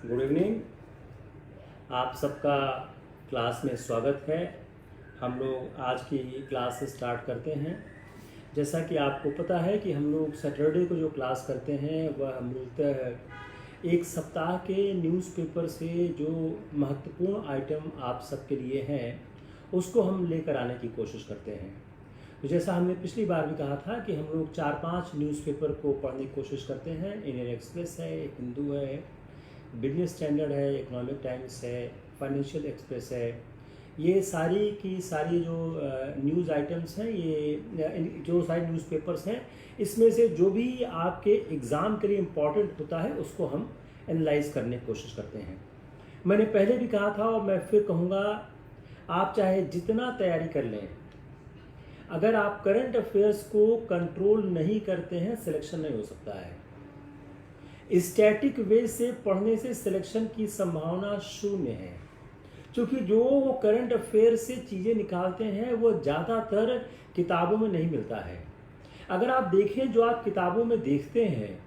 Good evening. आप सबका class में स्वागत है। हम लोग आज की क्लास स्टार्ट करते हैं। जैसा कि आपको पता है कि हम लोग सैटरडे को जो क्लास करते हैं वह मूलतः एक सप्ताह के न्यूज़पेपर से जो महत्वपूर्ण आइटम आप सबके लिए हैं उसको हम लेकर आने की कोशिश करते हैं। तो जैसा हमने पिछली बार भी कहा था कि हम लोग 4-5 न्यूज़पेपर को पढ़ने की कोशिश करते हैं। इंडियन एक्सप्रेस है, एक हिंदू है, बिजनेस स्टैंडर्ड है, इकोनॉमिक टाइम्स है, फाइनेंशियल एक्सप्रेस है। ये सारी की सारी जो न्यूज़ आइटम्स हैं, ये जो सारे न्यूज़पेपर्स हैं, इसमें से जो भी आपके एग्ज़ाम के लिए इम्पॉर्टेंट होता है उसको हम एनालाइज करने की कोशिश करते हैं। मैंने पहले भी कहा था और मैं फिर कहूँगा, आप चाहे जितना तैयारी कर लें, अगर आप करंट अफेयर्स को कंट्रोल नहीं करते हैं सिलेक्शन नहीं हो सकता है। स्टैटिक वे से पढ़ने से सिलेक्शन की संभावना शून्य है, क्योंकि जो वो करंट अफेयर से चीज़ें निकालते हैं वो ज़्यादातर किताबों में नहीं मिलता है। अगर आप देखें, जो आप किताबों में देखते हैं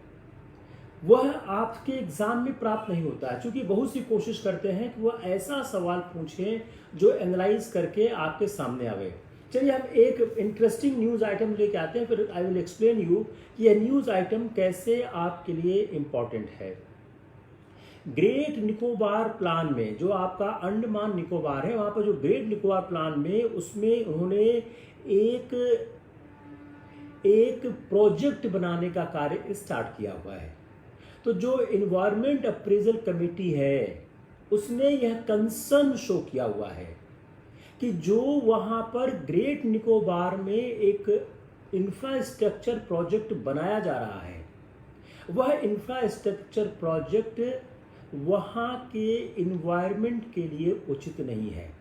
वह आपके एग्ज़ाम में प्राप्त नहीं होता है, क्योंकि बहुत सी कोशिश करते हैं कि वह ऐसा सवाल पूछें जो एनालाइज करके आपके सामने आवे। चलिए हम एक इंटरेस्टिंग न्यूज़ आइटम लेके आते हैं, फिर आई विल एक्सप्लेन यू कि यह न्यूज़ आइटम कैसे आपके लिए इम्पॉर्टेंट है। ग्रेट निकोबार प्लान में, जो आपका अंडमान निकोबार है, वहाँ पर जो ग्रेट निकोबार प्लान में, उसमें उन्होंने एक प्रोजेक्ट बनाने का कार्य स्टार्ट किया हुआ है। तो जो इन्वायरमेंट अप्रेजल कमेटी है उसने यह कंसर्न शो किया हुआ है कि जो वहाँ पर ग्रेट निकोबार में एक इंफ्रास्ट्रक्चर प्रोजेक्ट बनाया जा रहा है, वह इंफ्रास्ट्रक्चर प्रोजेक्ट वहाँ के इन्वायरमेंट के लिए उचित नहीं है।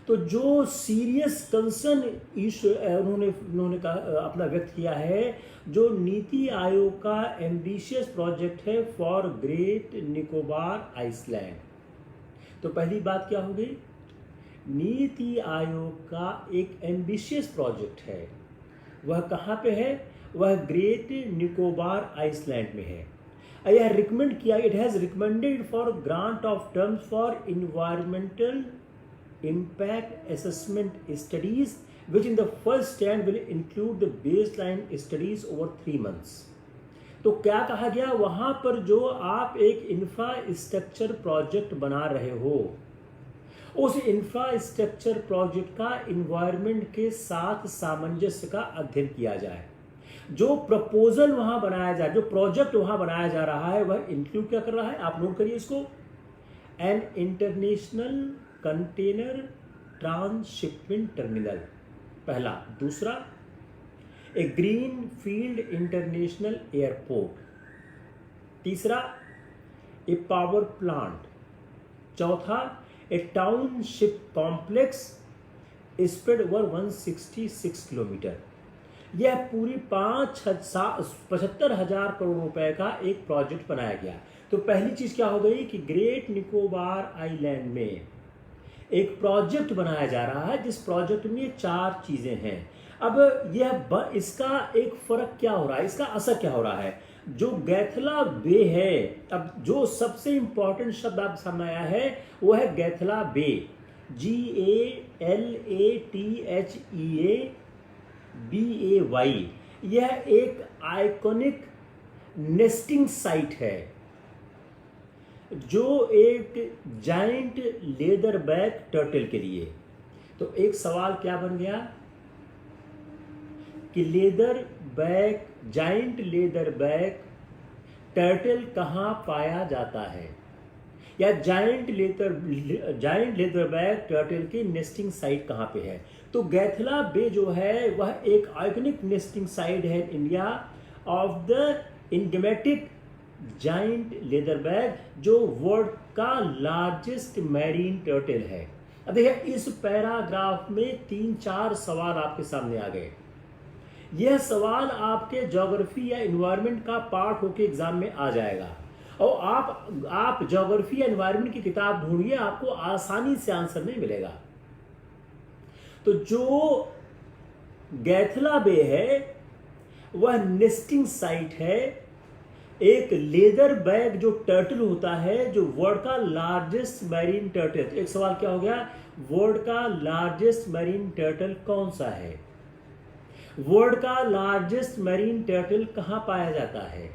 तो जो सीरियस कंसर्न इशू उन्होंने अपना व्यक्त किया है, जो नीति आयोग का एम्बिशियस प्रोजेक्ट है फॉर ग्रेट निकोबार आइसलैंड। तो पहली बात क्या हो गई, नीति आयोग का एक एम्बिशियस प्रोजेक्ट है, वह कहाँ पे है, वह ग्रेट निकोबार आइसलैंड में है। यह रिकमेंड किया, it has recommended for grant of terms for environmental impact assessment studies, which in the first stand will include the baseline studies over 3 months। तो क्या कहा गया, वहाँ पर जो आप एक इंफ्रास्ट्रक्चर प्रोजेक्ट बना रहे हो, उस इंफ्रास्ट्रक्चर प्रोजेक्ट का इन्वायरमेंट के साथ सामंजस्य का अध्ययन किया जाए। जो प्रपोजल वहाँ बनाया जाए, जो प्रोजेक्ट वहाँ बनाया जा रहा है, वह इंक्लूड क्या कर रहा है, आप नोट करिए इसको, an international container transshipment terminal, पहला। दूसरा, a green field international airport. तीसरा, ए पावर प्लांट। चौथा, a township complex spread over 166 kilometre. यह पूरी 75,000 करोड़ रुपए का एक प्रोजेक्ट बनाया गया। तो पहली चीज क्या हो गई कि ग्रेट निकोबार आइलैंड में एक प्रोजेक्ट बनाया जा रहा है, जिस प्रोजेक्ट में 4 चीजें हैं। अब यह इसका एक फर्क क्या हो रहा है, इसका असर क्या हो रहा है, जो गैथला बे है। अब जो सबसे इंपॉर्टेंट शब्द आप सामने आया है वो है गैथला बे, GALATHEABAY। यह एक आइकॉनिक नेस्टिंग साइट है, जो एक जाइंट लेदर बैक टर्टल के लिए। तो एक सवाल क्या बन गया कि जाइंट लेदर बैक टर्टल कहाँ पाया जाता है, या जाइंट लेदर बैक टर्टल की नेस्टिंग साइट कहाँ पे है। तो गैथला बे जो है वह एक आइकॉनिक नेस्टिंग साइट है India of the endemic giant leatherback, जो वर्ल्ड का लार्जेस्ट मैरीन टर्टल है। अब देखिए, इस पैराग्राफ में 3-4 सवाल आपके सामने आ गए। यह सवाल आपके ज्योग्राफी या एनवायरनमेंट का पार्ट होके एग्जाम में आ जाएगा, और आप ज्योग्राफी या एनवायरनमेंट की किताब ढूंढिए, आपको आसानी से आंसर नहीं मिलेगा। तो जो गैथला बे है वह नेस्टिंग साइट है एक लेदर बैग जो टर्टल होता है, जो वर्ल्ड का लार्जेस्ट मैरीन टर्टल, एक सवाल क्या हो गया, वर्ल्ड का लार्जेस्ट मैरीन टर्टल कौन सा है? वर्ल्ड का लार्जेस्ट मैरीन टर्टल कहां पाया जाता है?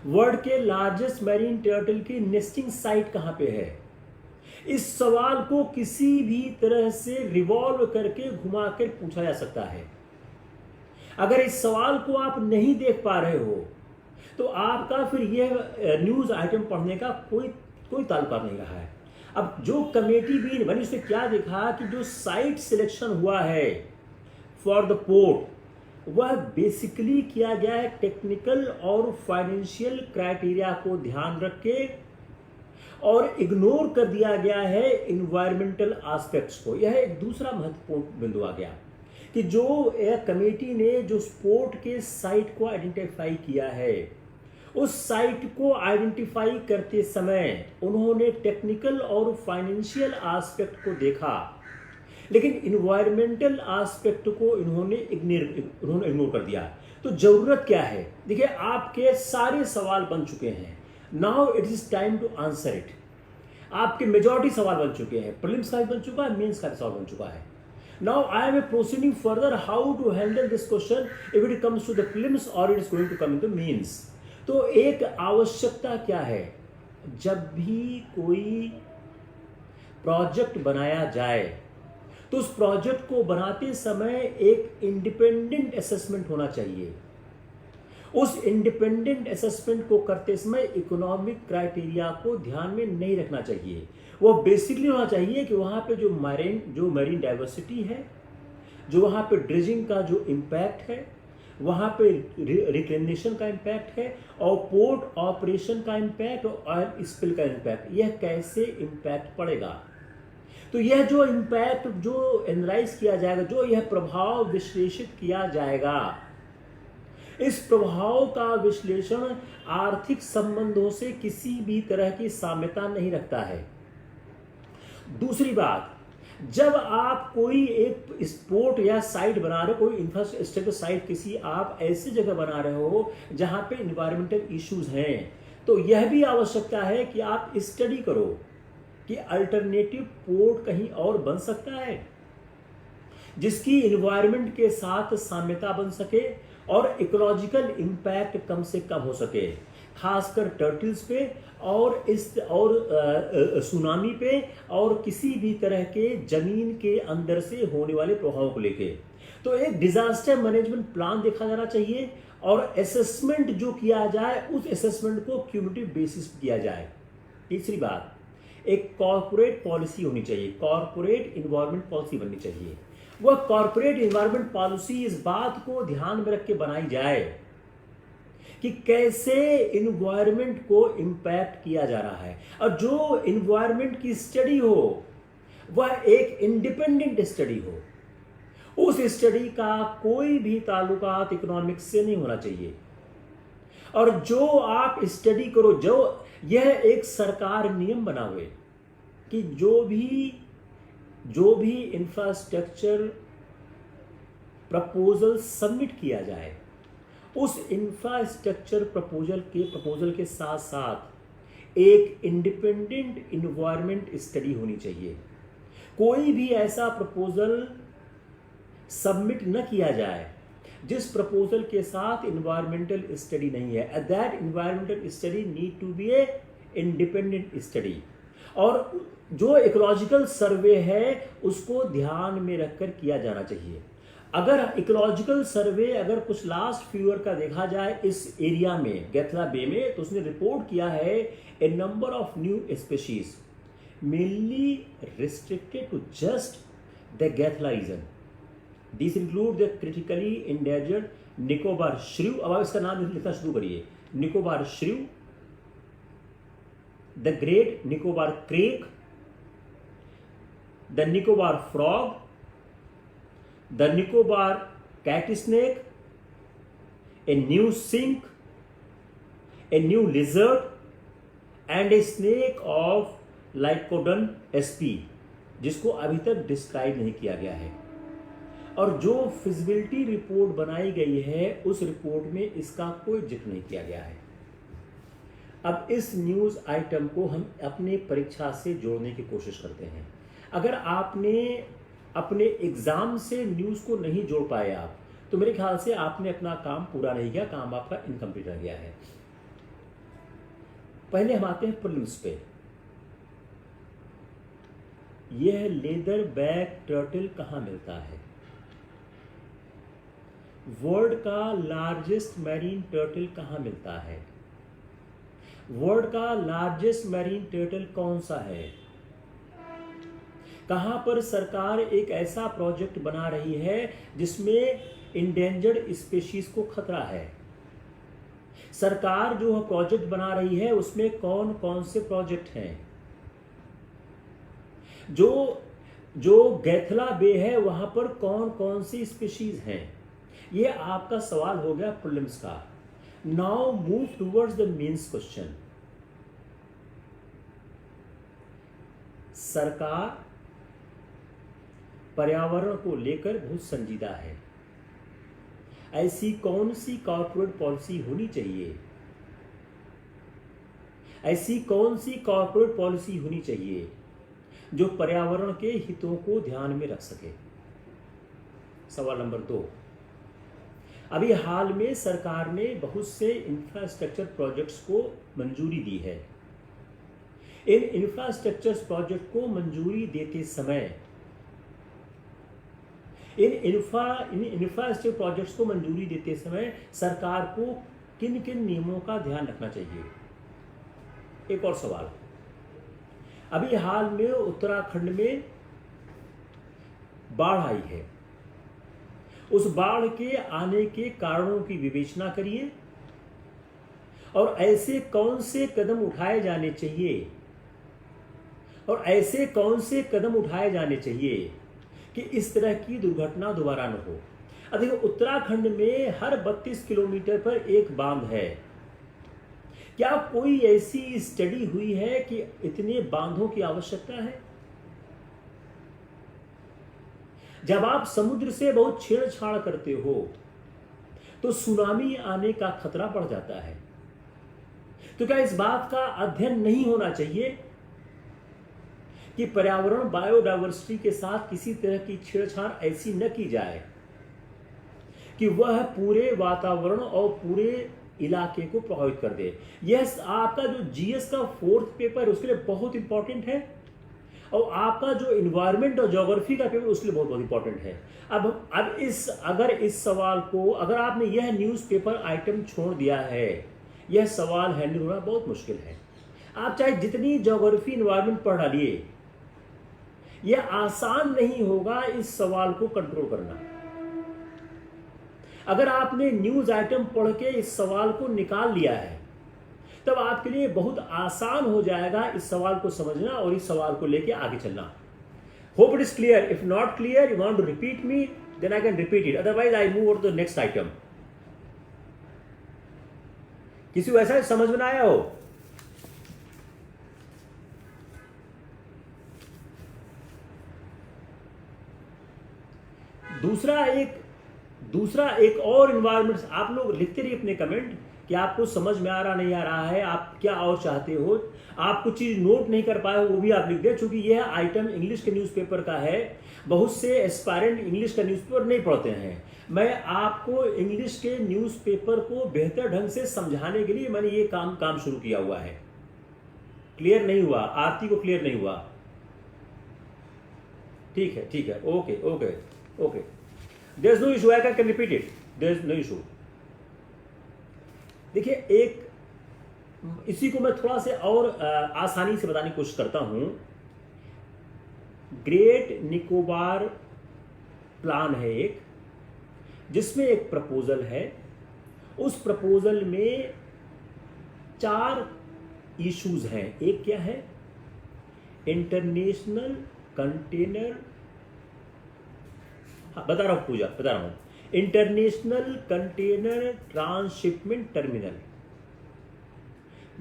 वर्ल्ड के लार्जेस्ट मैरीन टर्टल की नेस्टिंग साइट कहां पे है? इस सवाल को किसी भी तरह से रिवॉल्व करके घुमाकर पूछा जा सकता है। अगर इस सवाल को आप नहीं देख पा रहे हो तो आपका फिर यह न्यूज आइटम पढ़ने का कोई ताल्लुक नहीं रहा है। अब जो कमेटी भी मैंने उसमें क्या देखा कि जो साइट सिलेक्शन हुआ है फॉर द पोर्ट, वह बेसिकली किया गया है टेक्निकल और फाइनेंशियल क्राइटेरिया को ध्यान रख के, और इग्नोर कर दिया गया है इन्वायरमेंटल एस्पेक्ट्स को। यह एक दूसरा महत्वपूर्ण बिंदु आ गया कि जो कमेटी ने जो पोर्ट के साइट को आइडेंटिफाई किया है, उस साइट को आइडेंटिफाई करते समय उन्होंने टेक्निकल और फाइनेंशियल एस्पेक्ट को देखा, लेकिन इन्वायरमेंटल एस्पेक्ट को इन्होंने इग्नोर कर दिया। तो जरूरत क्या है? देखिए, आपके सारे सवाल बन चुके हैं, now it is time to answer it. आपके मेजॉरिटी सवाल बन चुके हैं, प्रीलिम्स का भी बन चुका है, मेंस का भी सवाल बन चुका है। Now I am proceeding further how to handle this question if it comes to the prelims और it is going to come in the mains. तो एक आवश्यकता क्या है, जब भी कोई प्रोजेक्ट बनाया जाए तो उस प्रोजेक्ट को बनाते समय एक इंडिपेंडेंट असेसमेंट होना चाहिए। उस इंडिपेंडेंट असेसमेंट को करते समय इकोनॉमिक क्राइटेरिया को ध्यान में नहीं रखना चाहिए। वो बेसिकली होना चाहिए कि वहाँ पे जो मैरीन डाइवर्सिटी है, जो वहाँ पे ड्रेजिंग का जो इम्पैक्ट है, वहाँ पे रिक्लेमेशन का इम्पैक्ट है, और पोर्ट ऑपरेशन का इम्पैक्ट और ऑयल स्पिल का इम्पैक्ट, यह कैसे इम्पैक्ट पड़ेगा। तो यह जो इम्पैक्ट जो एनालाइज किया जाएगा, जो यह प्रभाव विश्लेषित किया जाएगा, इस प्रभाव का विश्लेषण आर्थिक संबंधों से किसी भी तरह की साम्यता नहीं रखता है। दूसरी बात, जब आप कोई एक स्पोर्ट या साइट बना रहे हो, कोई इंफ्रास्ट्रक्चर साइट किसी आप ऐसी जगह बना रहे हो जहां पे इन्वायरमेंटल इश्यूज हैं, तो यह भी आवश्यकता है कि आप स्टडी करो कि अल्टरनेटिव पोर्ट कहीं और बन सकता है जिसकी इन्वायरमेंट के साथ साम्यता बन सके और इकोलॉजिकल इम्पैक्ट कम से कम हो सके, खासकर टर्टल्स पे और सुनामी पे और किसी भी तरह के जमीन के अंदर से होने वाले प्रभावों को लेके। तो एक डिजास्टर मैनेजमेंट प्लान देखा जाना चाहिए और असेसमेंट जो किया जाए उस असेसमेंट को क्यूमुलेटिव बेसिस पर किया जाए। तीसरी बात, एक कॉर्पोरेट पॉलिसी होनी चाहिए, कॉर्पोरेट इन्वायरमेंट पॉलिसी बननी चाहिए। वह कॉर्पोरेट इन्वायरमेंट पॉलिसी इस बात को ध्यान में रख के बनाई जाए कि कैसे इन्वायरमेंट को इम्पैक्ट किया जा रहा है, और जो इन्वायरमेंट की स्टडी हो वह एक इंडिपेंडेंट स्टडी हो। उस स्टडी का कोई भी ताल्लुकात इकोनॉमिक्स से नहीं होना चाहिए, और जो आप स्टडी करो, जो यह एक सरकार नियम बना हुए कि जो भी इंफ्रास्ट्रक्चर प्रपोजल सबमिट किया जाए, उस इंफ्रास्ट्रक्चर प्रपोजल के साथ साथ एक इंडिपेंडेंट इन्वायरमेंट स्टडी होनी चाहिए। कोई भी ऐसा प्रपोजल सबमिट न किया जाए जिस प्रपोजल के साथ इन्वायरमेंटल स्टडी नहीं है। That environmental study need to be a independent study, और जो इकोलॉजिकल सर्वे है उसको ध्यान में रखकर किया जाना चाहिए। अगर इकोलॉजिकल सर्वे अगर कुछ लास्ट फ्यू ईयर का देखा जाए इस एरिया में, गैथला बे में, तो उसने रिपोर्ट किया है a number of new species mainly restricted to just the गैथला region. These include the critically endangered Nicobar shrew। अब आप इसका नाम लिखना शुरू करिए, Nicobar shrew, the great Nicobar crake, the Nicobar frog, the Nicobar cat snake, a new skink, a new lizard and a snake of Lycodon SP, जिसको अभी तक डिस्क्राइब नहीं किया गया है। और जो फिजिबिलिटी रिपोर्ट बनाई गई है उस रिपोर्ट में इसका कोई जिक्र नहीं किया गया है। अब इस न्यूज़ आइटम को हम अपने परीक्षा से जोड़ने की कोशिश करते हैं। अगर आपने अपने एग्जाम से न्यूज़ को नहीं जोड़ पाए आप, तो मेरे ख्याल से आपने अपना काम पूरा नहीं किया, काम आपका इनकम्प्लीट रह गया है। पहले हम आते हैं प्रीलिम्स पे। यह लेदर बैक टर्टल कहाँ मिलता है? वर्ल्ड का लार्जेस्ट मैरीन टर्टल कहाँ मिलता है? वर्ल्ड का लार्जेस्ट मैरीन टर्टल कौन सा है? कहां पर सरकार एक ऐसा प्रोजेक्ट बना रही है जिसमें इंडेंजर्ड स्पीशीज को खतरा है? सरकार जो प्रोजेक्ट बना रही है उसमें कौन कौन से प्रोजेक्ट हैं? जो गैथला बे है वहां पर कौन कौन सी स्पीशीज हैं? ये आपका सवाल हो गया प्रीलिम्स का। Now move towards the mains question. सरकार पर्यावरण को लेकर बहुत संजीदा है। ऐसी कौन सी कॉर्पोरेट पॉलिसी होनी चाहिए? ऐसी कौन सी कॉर्पोरेट पॉलिसी होनी चाहिए जो पर्यावरण के हितों को ध्यान में रख सके? सवाल नंबर 2। अभी हाल में सरकार ने बहुत से इंफ्रास्ट्रक्चर प्रोजेक्ट्स को मंजूरी दी है। इन इंफ्रास्ट्रक्चर प्रोजेक्ट को मंजूरी देते समय इन इंफ्रास्ट्रक्चर प्रोजेक्ट्स को मंजूरी देते समय सरकार को किन किन नियमों का ध्यान रखना चाहिए? एक और सवाल। अभी हाल में उत्तराखंड में बाढ़ आई है। उस बाढ़ के आने के कारणों की विवेचना करिए और ऐसे कौन से कदम उठाए जाने चाहिए कि इस तरह की दुर्घटना दोबारा न हो। अधिक उत्तराखंड में हर 32 किलोमीटर पर एक बांध है। क्या कोई ऐसी स्टडी हुई है कि इतने बांधों की आवश्यकता है? जब आप समुद्र से बहुत छेड़छाड़ करते हो तो सुनामी आने का खतरा बढ़ जाता है। तो क्या इस बात का अध्ययन नहीं होना चाहिए कि पर्यावरण बायोडायवर्सिटी के साथ किसी तरह की छेड़छाड़ ऐसी न की जाए कि वह पूरे वातावरण और पूरे इलाके को प्रभावित कर दे? यह आपका जो जीएस का 4th पेपर उसके लिए बहुत इंपॉर्टेंट है और आपका जो इन्वायरमेंट और ज्योग्राफी का पेपर उसके लिए बहुत बहुत इंपॉर्टेंट है। अगर इस सवाल को अगर आपने यह न्यूज़पेपर आइटम छोड़ दिया है, यह सवाल हैंडल होना बहुत मुश्किल है। आप चाहे जितनी ज्योग्राफी इन्वायरमेंट पढ़ डालिए, यह आसान नहीं होगा इस सवाल को कंट्रोल करना। अगर आपने न्यूज आइटम पढ़ के इस सवाल को निकाल लिया है तब आपके लिए बहुत आसान हो जाएगा इस सवाल को समझना और इस सवाल को लेके आगे चलना। Hope it is clear. If not clear, you want to repeat me, then I can repeat it, otherwise I move on to the next item. किसी को ऐसा समझ में ना आया हो? दूसरा एक और इन्वायरमेंट। आप लोग लिखते रहिए अपने कमेंट कि आपको समझ में आ रहा नहीं आ रहा है, आप क्या और चाहते हो। आप कुछ चीज नोट नहीं कर पाए हो वो भी आप लिख दें, क्योंकि यह आइटम इंग्लिश के न्यूज़पेपर का है। बहुत से एस्पायरेंट इंग्लिश का न्यूज़पेपर नहीं पढ़ते हैं। मैं आपको इंग्लिश के न्यूज़पेपर को बेहतर ढंग से समझाने के लिए मैंने ये काम शुरू किया हुआ है। क्लियर नहीं हुआ? आरती को क्लियर नहीं हुआ? ठीक है, okay. There is no issue, I can repeat it, there is no issue. देखिए, इसी को मैं थोड़ा से और आसानी से बताने की कोशिश करता हूं। ग्रेट निकोबार प्लान है एक, जिसमें एक प्रपोजल है। उस प्रपोजल में 4 इश्यूज हैं। एक क्या है? इंटरनेशनल कंटेनर, बता रहा हूं। International container transshipment terminal,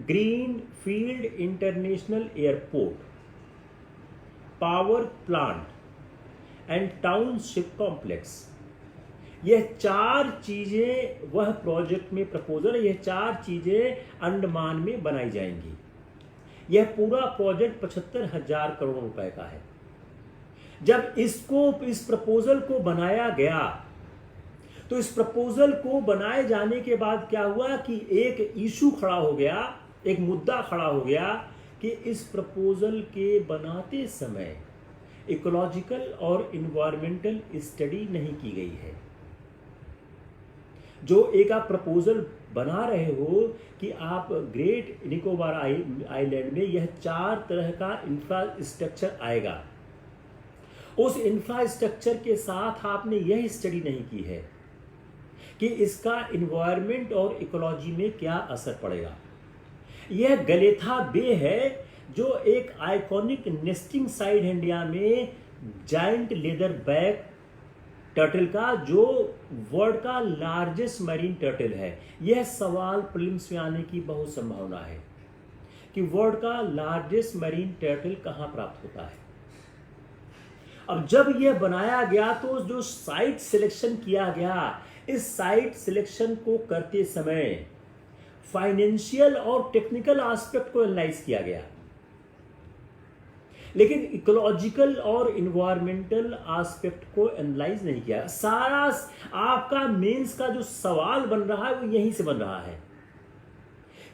green field international airport, power plant and township complex. यह 4 चीजें वह प्रोजेक्ट में प्रपोजल, यह 4 चीजें अंडमान में बनाई जाएंगी। यह पूरा प्रोजेक्ट 75,000 करोड़ रुपए का है। जब इस प्रपोजल को बनाया गया तो इस प्रपोजल को बनाए जाने के बाद क्या हुआ कि एक इशू खड़ा हो गया, एक मुद्दा खड़ा हो गया कि इस प्रपोजल के बनाते समय इकोलॉजिकल और इन्वायरमेंटल स्टडी नहीं की गई है। जो एक आप प्रपोजल बना रहे हो कि आप ग्रेट निकोबार आइलैंड में यह 4 तरह का इंफ्रास्ट्रक्चर आएगा, उस इंफ्रास्ट्रक्चर के साथ आपने यह स्टडी नहीं की है कि इसका इन्वायरमेंट और इकोलॉजी में क्या असर पड़ेगा। यह गलेथा बे है जो एक आइकॉनिक नेस्टिंग साइट है इंडिया में, जायंट लेदर बैक टर्टल का, जो वर्ल्ड का लार्जेस्ट मरीन टर्टल है। यह सवाल प्रीलिम्स में आने की बहुत संभावना है कि वर्ल्ड का लार्जेस्ट मरीन टर्टल कहां प्राप्त होता है। अब जब यह बनाया गया तो जो साइट सिलेक्शन किया गया, इस साइट सिलेक्शन को करते समय फाइनेंशियल और टेक्निकल एस्पेक्ट को एनालाइज किया गया, लेकिन इकोलॉजिकल और इन्वायरमेंटल एस्पेक्ट को एनालाइज नहीं किया। सारा आपका मेंस का जो सवाल बन रहा है वो यहीं से बन रहा है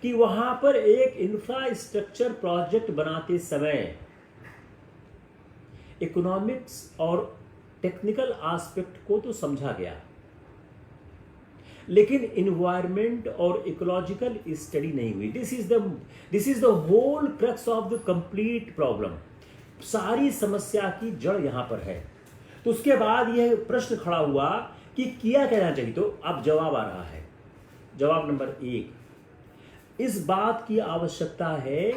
कि वहां पर एक इंफ्रास्ट्रक्चर प्रोजेक्ट बनाते समय इकोनॉमिक्स और टेक्निकल एस्पेक्ट को तो समझा गया, लेकिन इन्वायरमेंट और इकोलॉजिकल स्टडी नहीं हुई। This is the whole crux of the complete problem. सारी समस्या की जड़ यहां पर है। तो उसके बाद यह प्रश्न खड़ा हुआ कि किया क्या जाना चाहिए। तो अब जवाब आ रहा है। जवाब नंबर 1, इस बात की आवश्यकता है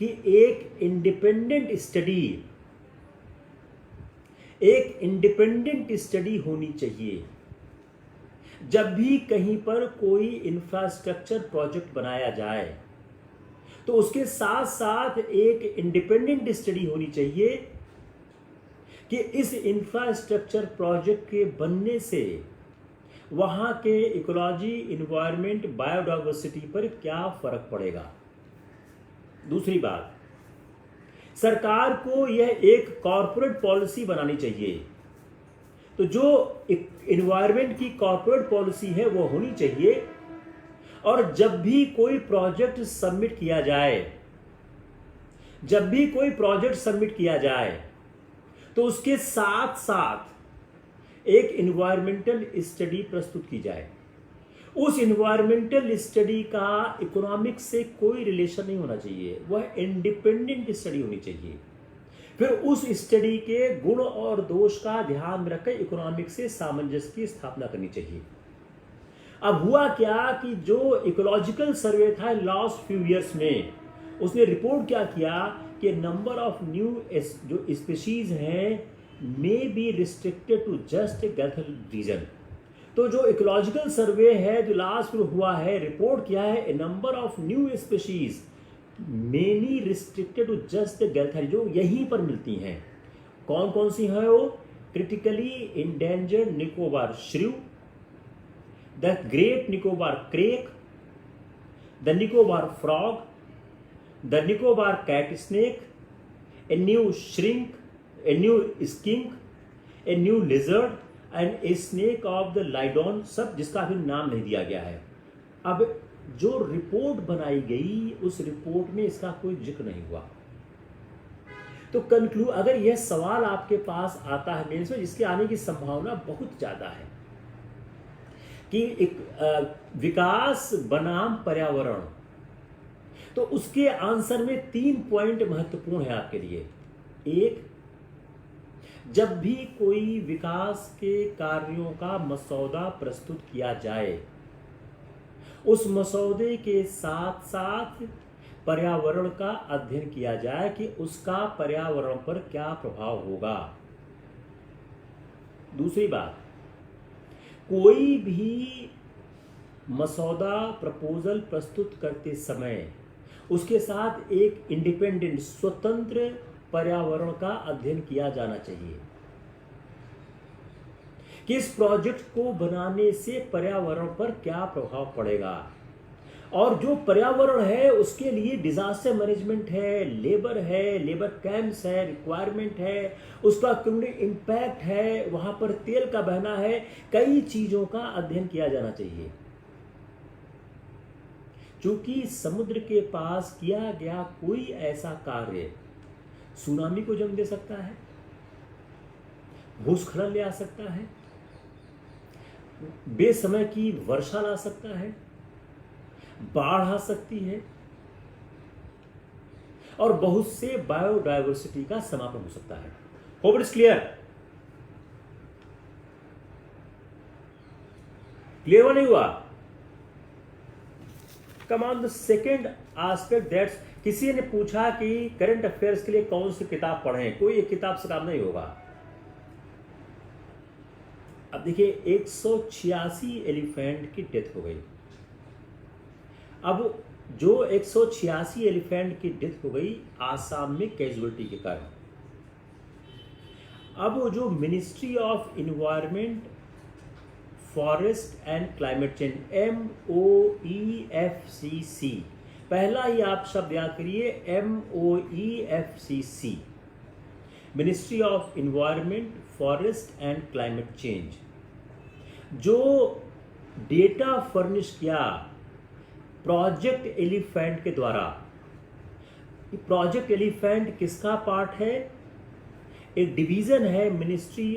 कि एक इंडिपेंडेंट स्टडी होनी चाहिए। जब भी कहीं पर कोई इंफ्रास्ट्रक्चर प्रोजेक्ट बनाया जाए तो उसके साथ साथ एक इंडिपेंडेंट स्टडी होनी चाहिए कि इस इंफ्रास्ट्रक्चर प्रोजेक्ट के बनने से वहां के इकोलॉजी, इन्वायरमेंट, बायोडाइवर्सिटी पर क्या फर्क पड़ेगा। दूसरी बात, सरकार को यह एक कॉर्पोरेट पॉलिसी बनानी चाहिए। तो जो इन्वायरमेंट की कॉर्पोरेट पॉलिसी है वो होनी चाहिए, और जब भी कोई प्रोजेक्ट सबमिट किया जाए तो उसके साथ साथ एक इन्वायरमेंटल स्टडी प्रस्तुत की जाए। उस इन्वायरमेंटल स्टडी का इकोनॉमिक्स से कोई रिलेशन नहीं होना चाहिए, वह इंडिपेंडेंट स्टडी होनी चाहिए। फिर उस स्टडी के गुण और दोष का ध्यान में रखकर इकोनॉमिक्स से सामंजस्य की स्थापना करनी चाहिए। अब हुआ क्या कि जो इकोलॉजिकल सर्वे था लास्ट फ्यू इयर्स में, उसने रिपोर्ट क्या किया कि नंबर ऑफ न्यू जो स्पीशीज हैं may be restricted to just गैथल रीजन। तो जो इकोलॉजिकल सर्वे है जो लास्ट में हुआ है, रिपोर्ट किया है number of new species many restricted to just गैथल, जो यहीं पर मिलती हैं। कौन कौन सी हैं वो? Critically endangered Nicobar shrew, the Great Nicobar crake, the Nicobar frog, the Nicobar cat snake, a new shrimp, a new skink, a new lizard and a snake of the Lydon, सब जिसका अभी नाम नहीं दिया गया है। अब जो रिपोर्ट बनाई गई उस रिपोर्ट में इसका कोई जिक्र नहीं हुआ। तो अगर यह सवाल आपके पास आता है मेंस में, जिसके आने की संभावना बहुत ज्यादा है कि एक विकास बनाम पर्यावरण, तो उसके आंसर में 3 पॉइंट महत्वपूर्ण है आपके लिए। एक, जब भी कोई विकास के कार्यों का मसौदा प्रस्तुत किया जाए, उस मसौदे के साथ साथ पर्यावरण का अध्ययन किया जाए कि उसका पर्यावरण पर क्या प्रभाव होगा। दूसरी बात, कोई भी मसौदा प्रपोजल प्रस्तुत करते समय उसके साथ एक इंडिपेंडेंट स्वतंत्र पर्यावरण का अध्ययन किया जाना चाहिए। कि इस प्रोजेक्ट को बनाने से पर्यावरण पर क्या प्रभाव पड़ेगा, और जो पर्यावरण है उसके लिए डिजास्टर मैनेजमेंट है, लेबर कैंप्स है, रिक्वायरमेंट है, उसका कम्युनिटी इम्पैक्ट है, वहां पर तेल का बहना है, कई चीजों का अध्ययन किया जाना चाहिए। क्योंकि समुद्र के पास किया गया कोई ऐसा कार्य सुनामी को जन्म दे सकता है, भूस्खलन ले आ सकता है, बेसमय की वर्षा ला सकता है, बाढ़ आ सकती है, और बहुत से बायोडायवर्सिटी का समापन हो सकता है। Hope it is clear? Clear हुआ नहीं हुआ? कम on the second aspect that's, किसी ने पूछा कि करंट अफेयर्स के लिए कौन सी किताब पढ़ें, कोई एक किताब से काम नहीं होगा। अब देखिए 186 एलिफेंट की डेथ हो गई। अब जो 186 एलिफेंट की डेथ हो गई आसाम में कैजुअलिटी के कारण, अब वो जो ministry of environment, forest and climate change, MOEFCC, पहला ही आप शब्द याद करिए, MOEFCC, ministry of environment, forest and climate change, जो डेटा फर्निश किया प्रोजेक्ट एलिफेंट के द्वारा। प्रोजेक्ट एलिफेंट किसका पार्ट है? एक डिवीजन है मिनिस्ट्री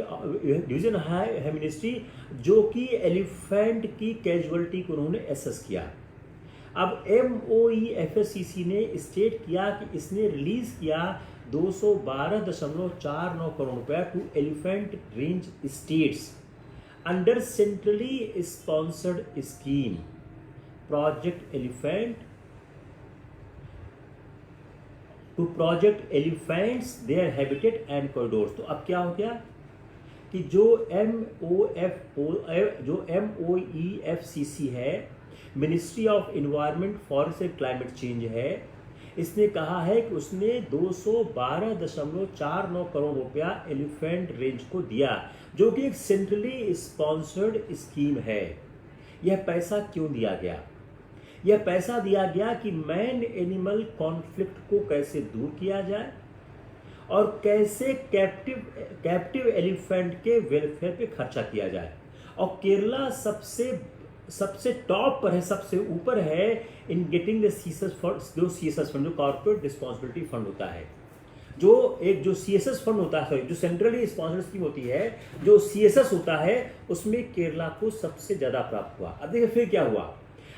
जो कि एलिफेंट की कैजुअलिटी को उन्होंने एसेस किया। अब MOEFCC ने स्टेट किया कि इसने रिलीज किया 212.49 करोड़ रुपया to elephant range states under centrally sponsored scheme project elephant to project elephants their habitat and corridors. तो अब क्या हो गया कि जो MOEFCC है, ministry of environment, forest and climate change है, इसने कहा है कि उसने 212.49 करोड़ रुपया एलिफेंट रेंज को दिया, जो कि एक सेंट्रली स्पॉन्सर्ड स्कीम है। यह पैसा क्यों दिया गया? यह पैसा दिया गया कि मैन एनिमल कॉन्फ्लिक्ट को कैसे दूर किया जाए और कैसे कैप्टिव एलिफेंट के वेलफेयर पे खर्चा किया जाए। और केरला सबसे टॉप पर है, सबसे ऊपर है in getting the CSS fund, जो सीएसएस फंड, जो कॉर्पोरेट रिस्पॉन्सिबिलिटी फंड होता है, जो सीएसएस फंड होता है, जो सेंट्रली स्पॉन्सर्ड स्कीम होती है, जो सीएसएस होता है, उसमें केरला को सबसे ज्यादा प्राप्त हुआ। अब देखिए फिर क्या हुआ।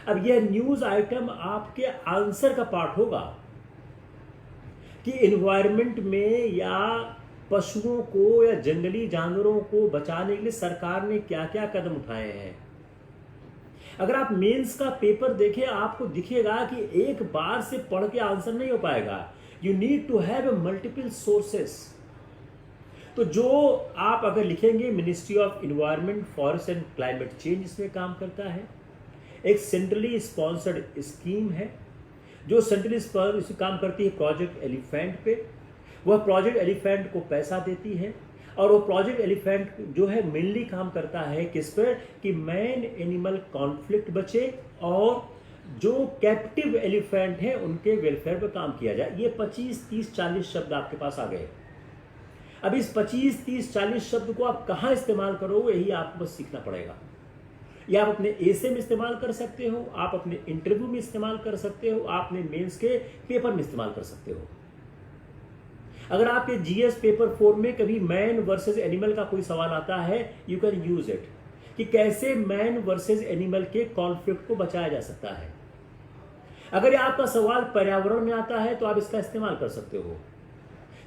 अब यह न्यूज आइटम आपके आंसर का पार्ट होगा कि एनवायरनमेंट में या पशुओं को या जंगली जानवरों को बचाने के लिए सरकार ने क्या क्या कदम उठाए हैं। अगर आप मेंस का पेपर देखें आपको दिखेगा कि एक बार से पढ़ के आंसर नहीं हो पाएगा। You need to have multiple sources. तो जो आप अगर लिखेंगे ministry of environment, forest and climate change इसमें काम करता है, एक सेंट्रली स्पॉन्सर्ड स्कीम है जो सेंट्रली स्पॉन्सर्ड काम करती है प्रोजेक्ट एलिफेंट पे। वह प्रोजेक्ट एलिफेंट को पैसा देती है और वो प्रोजेक्ट एलिफेंट जो है मेनली काम करता है किस पर कि मैन एनिमल कॉन्फ्लिक्ट बचे और जो कैप्टिव एलिफेंट है उनके वेलफेयर पर काम किया जाए। ये 25, 30, 40 शब्द आपके पास आ गए। अब इस 25, 30, 40 शब्द को आप कहाँ इस्तेमाल करोगे यही आपको बस सीखना पड़ेगा। या आप अपने एसे में इस्तेमाल कर सकते हो, आप अपने इंटरव्यू में इस्तेमाल कर सकते हो, आप अपने मेंस के पेपर में इस्तेमाल कर सकते हो। अगर आपके जीएस पेपर 4 में कभी मैन वर्सेस एनिमल का कोई सवाल आता है, यू कैन यूज इट कि कैसे मैन वर्सेस एनिमल के कॉन्फ्लिक्ट को बचाया जा सकता है। अगर आपका सवाल पर्यावरण में आता है तो आप इसका इस्तेमाल कर सकते हो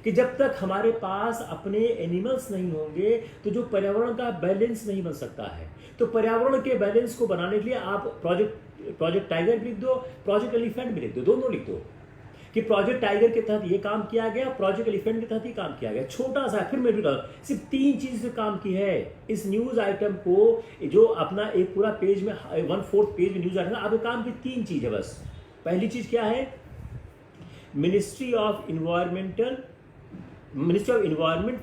कि जब तक हमारे पास अपने एनिमल्स नहीं होंगे तो जो पर्यावरण का बैलेंस नहीं बन सकता है। तो पर्यावरण के बैलेंस को बनाने के लिए आप प्रोजेक्ट टाइगर भी लिख दो, प्रोजेक्ट एलिफेंट भी लिख दो, दोनों लिख दो कि प्रोजेक्ट टाइगर के तहत ये काम किया गया, प्रोजेक्ट एलिफेंट के तहत ये काम किया गया। छोटा सा फिर मैं भी सिर्फ 3 चीज से काम की है इस न्यूज आइटम को, जो अपना एक पूरा पेज में 1/4 पेज में न्यूज आइटम आपके काम की 3 चीज है बस। पहली चीज क्या है? Ministry of environment,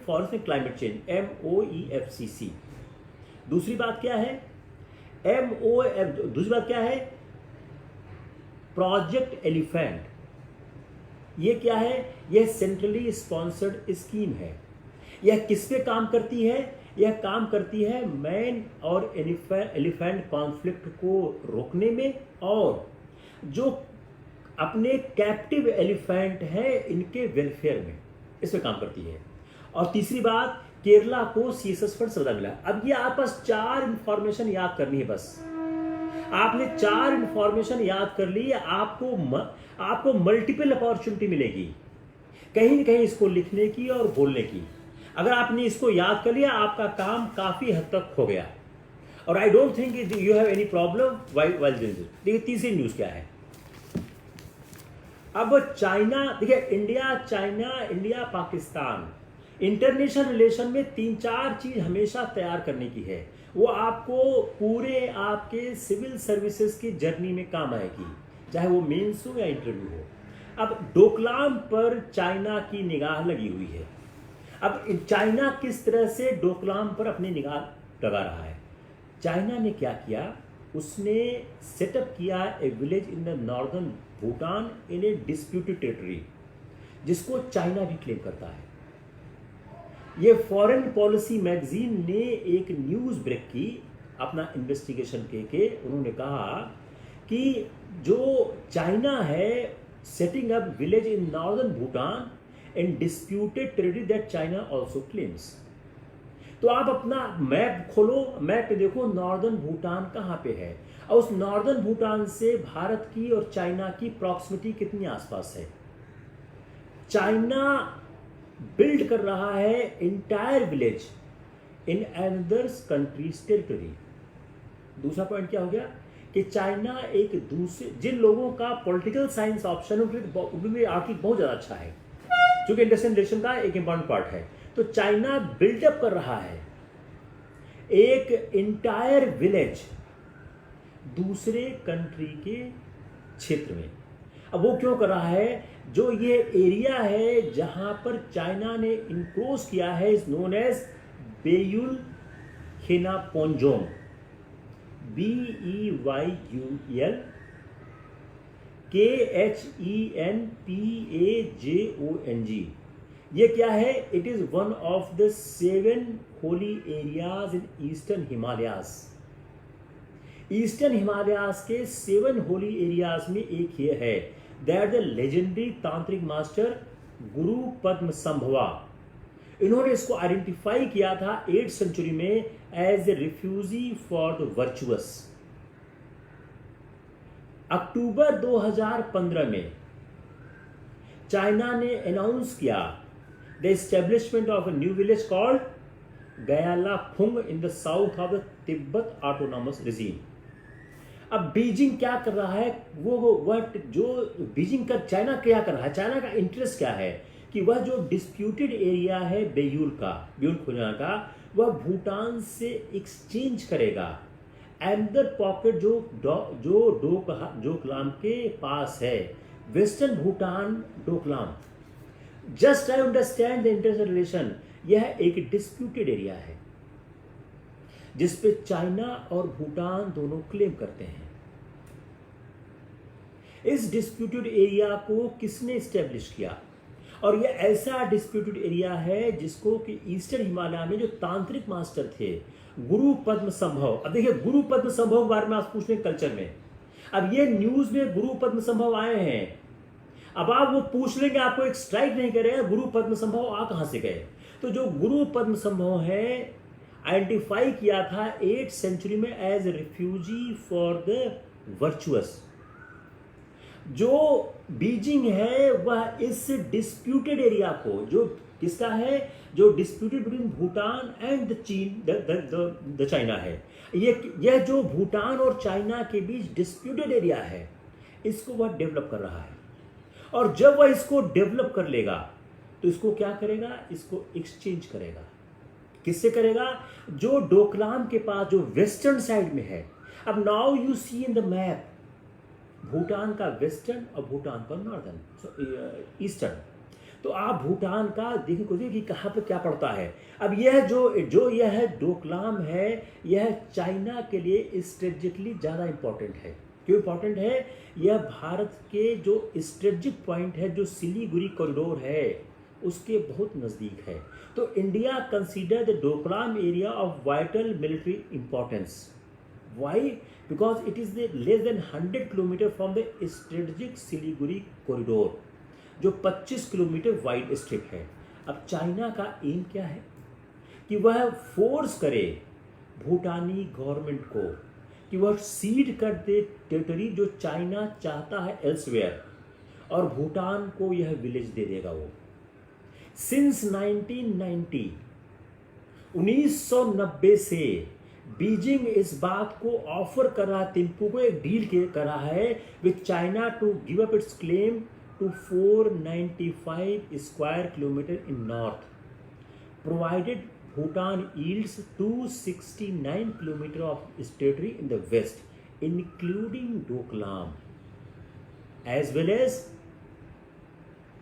forest and climate change, MOEFCC। दूसरी बात क्या है, दूसरी बात क्या है, प्रोजेक्ट एलिफेंट। ये क्या है, यह सेंट्रली स्पॉन्सर्ड स्कीम है। यह किस पे काम करती है, यह काम करती है मैन और एलिफेंट कॉन्फ्लिक्ट को रोकने में, और जो अपने कैप्टिव एलिफेंट है इनके वेलफेयर में, इसमें काम करती है। और तीसरी बात, केरला को सीएसएस फंड सर्वदा मिला। अब ये आप बस 4 इंफॉर्मेशन याद करनी है, बस आपने 4 इंफॉर्मेशन याद कर ली, आपको मल्टीपल अपॉर्चुनिटी मिलेगी कहीं न कहीं इसको लिखने की और बोलने की। अगर आपने इसको याद कर लिया, आपका काम काफी हद तक हो गया। और I don't think you have any problem while doing this. देखिए तीसरी न्यूज क्या है। अब चाइना, देखिए India, China, India, Pakistan, international relation में 3-4 चीज हमेशा तैयार करने की है। वो आपको पूरे आपके सिविल सर्विसेज की जर्नी में काम आएगी, चाहे वो मेंस हो या इंटरव्यू हो। अब डोकलाम पर चाइना की निगाह लगी हुई है। अब चाइना किस तरह से डोकलाम पर अपनी निगाह लगा रहा है। चाइना ने क्या किया, उसने सेटअप किया ए village in the northern Bhutan in A disputed territory, जिसको चाइना भी क्लेम करता है। ये फॉरेन पॉलिसी मैगजीन ने एक न्यूज ब्रेक की अपना इन्वेस्टिगेशन के उन्होंने कहा कि जो चाइना है setting up village in northern Bhutan in disputed territory that China also claims. तो आप अपना मैप खोलो, मैप पे देखो नॉर्दर्न भूटान कहाँ पे है, और उस नॉर्दर्न भूटान से भारत की और चाइना की प्रॉक्सिमिटी कितनी आसपास है। चाइना बिल्ड कर रहा है entire village in another countries territory. दूसरा पॉइंट क्या हो गया कि चाइना एक दूसरे, जिन लोगों का पॉलिटिकल साइंस ऑप्शन उनके आर्टिकल बहुत ज्यादा अच्छा है, क्योंकि इंडस्ट्रियल रिलेशन का एक इंपॉर्टेंट पार्ट है। तो चाइना बिल्डअप कर रहा है एक इंटायर विलेज दूसरे कंट्री के क्षेत्र में। अब वो क्यों कर रहा है, जो ये एरिया है जहां पर चाइना ने इनक्रोच किया है is known as Beyul Khenpajong, BEYUL KHENPAJONG। ये क्या है, it is one of the 7 holy areas in eastern Himalayas. Eastern Himalayas के 7 होली एरियाज में एक ये है, that the legendary tantric master guru पद्म संभवा, इन्होंने इसको आइडेंटिफाई किया था 8th सेंचुरी में as a refugee for the virtuous. October 2015 में चाइना ने अनाउंस किया the establishment of a new village called Gyalaphug in the south of the Tibet autonomous region. अब Beijing क्या कर रहा है, जो बीजिंग का, चाइना क्या कर रहा है, चाइना का इंटरेस्ट क्या है कि वह जो डिस्प्यूटेड एरिया है बेयुल खोजना का, वह भूटान से एक्सचेंज करेगा। एंदर पॉकेट जो डोकलाम के पास है, western Bhutan Doklam. Just I understand the international relation, यह एक डिस्प्यूटेड एरिया है जिसपे चाइना और भूटान दोनों क्लेम करते हैं। इस डिस्प्यूटेड एरिया को किसने स्टैब्लिश किया, और यह ऐसा डिस्प्यूटेड एरिया है जिसको कि ईस्टर्न हिमालय में जो तांत्रिक मास्टर थे गुरु पद्म संभव। अब देखिए गुरु पद्म संभव के बारे में आप पूछ रहे हैं कल्चर में, अब ये न्यूज में गुरु पद्म संभव आए हैं, अब आप वो पूछ लेंगे, आपको एक स्ट्राइक नहीं करेगा गुरु पद्म संभव आ कहां से गए। तो जो गुरु पद्म संभव है आइडेंटिफाई किया था 8th सेंचुरी में as refugee for the virtuous. जो बीजिंग है वह इस डिस्प्यूटेड एरिया को, जो किसका है, जो disputed between Bhutan and the चीन द चाइना है, यह जो भूटान और चाइना के बीच डिस्प्यूटेड एरिया है, इसको वह डेवलप कर रहा है। और जब वह इसको डेवलप कर लेगा तो इसको क्या करेगा, इसको एक्सचेंज करेगा। किससे करेगा, जो डोकलाम के पास जो वेस्टर्न साइड में है। अब now you see in the map, Bhutan का वेस्टर्न और भूटान का नॉर्दर्न ईस्टर्न। तो आप भूटान का देखिए खोजिए कि कहाँ पे क्या पड़ता है। अब यह जो यह डोकलाम है, यह चाइना के लिए स्ट्रेटेजिकली ज़्यादा इम्पोर्टेंट है। क्यों इम्पोर्टेंट है? यह भारत के जो स्ट्रेटेजिक पॉइंट है, जो सिलीगुड़ी कॉरिडोर है, उसके बहुत नज़दीक है। तो India consider the Doklam area of vital military importance. Why? Because it is less than 100 kilometre from the strategic Siliguri corridor, जो 25 किलोमीटर वाइड स्ट्रिप है। अब चाइना का एम क्या है कि वह फोर्स करे भूटानी गवर्नमेंट को कि वह सीड कर दे टेरिटरी जो चाइना चाहता है एल्सवेयर, और भूटान को यह विलेज दे देगा वो। सिंस 1990 1990 से बीजिंग इस बात को ऑफर कर रहा है, थिम्पू को एक डील कर रहा है with China to give up its claim to 495 square kilometer in north, provided Bhutan yields 269 kilometer of territory in the west, including Doklam as well as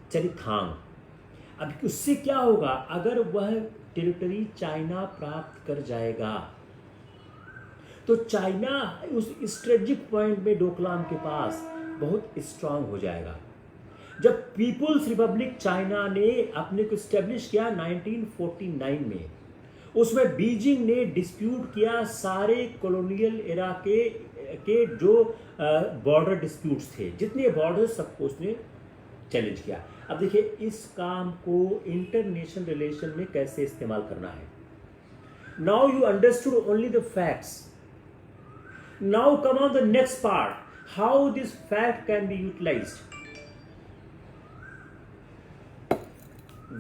Charikhang। अब उससे क्या होगा? अगर वह टेरिटरी चाइना प्राप्त कर जाएगा तो चाइना उस स्ट्रेटेजिक पॉइंट में डोकलाम के पास बहुत स्ट्रांग हो जाएगा। जब पीपुल्स रिपब्लिक चाइना ने अपने को स्टेब्लिश किया 1949 में, उसमें बीजिंग ने डिस्प्यूट किया सारे कॉलोनियल एरा के जो बॉर्डर डिस्प्यूट्स थे, जितने बॉर्डर सबको उसने चैलेंज किया। अब देखिए इस काम को इंटरनेशनल रिलेशन में कैसे इस्तेमाल करना है। Now you understood only the facts, now come on the next part, how this fact can be utilised.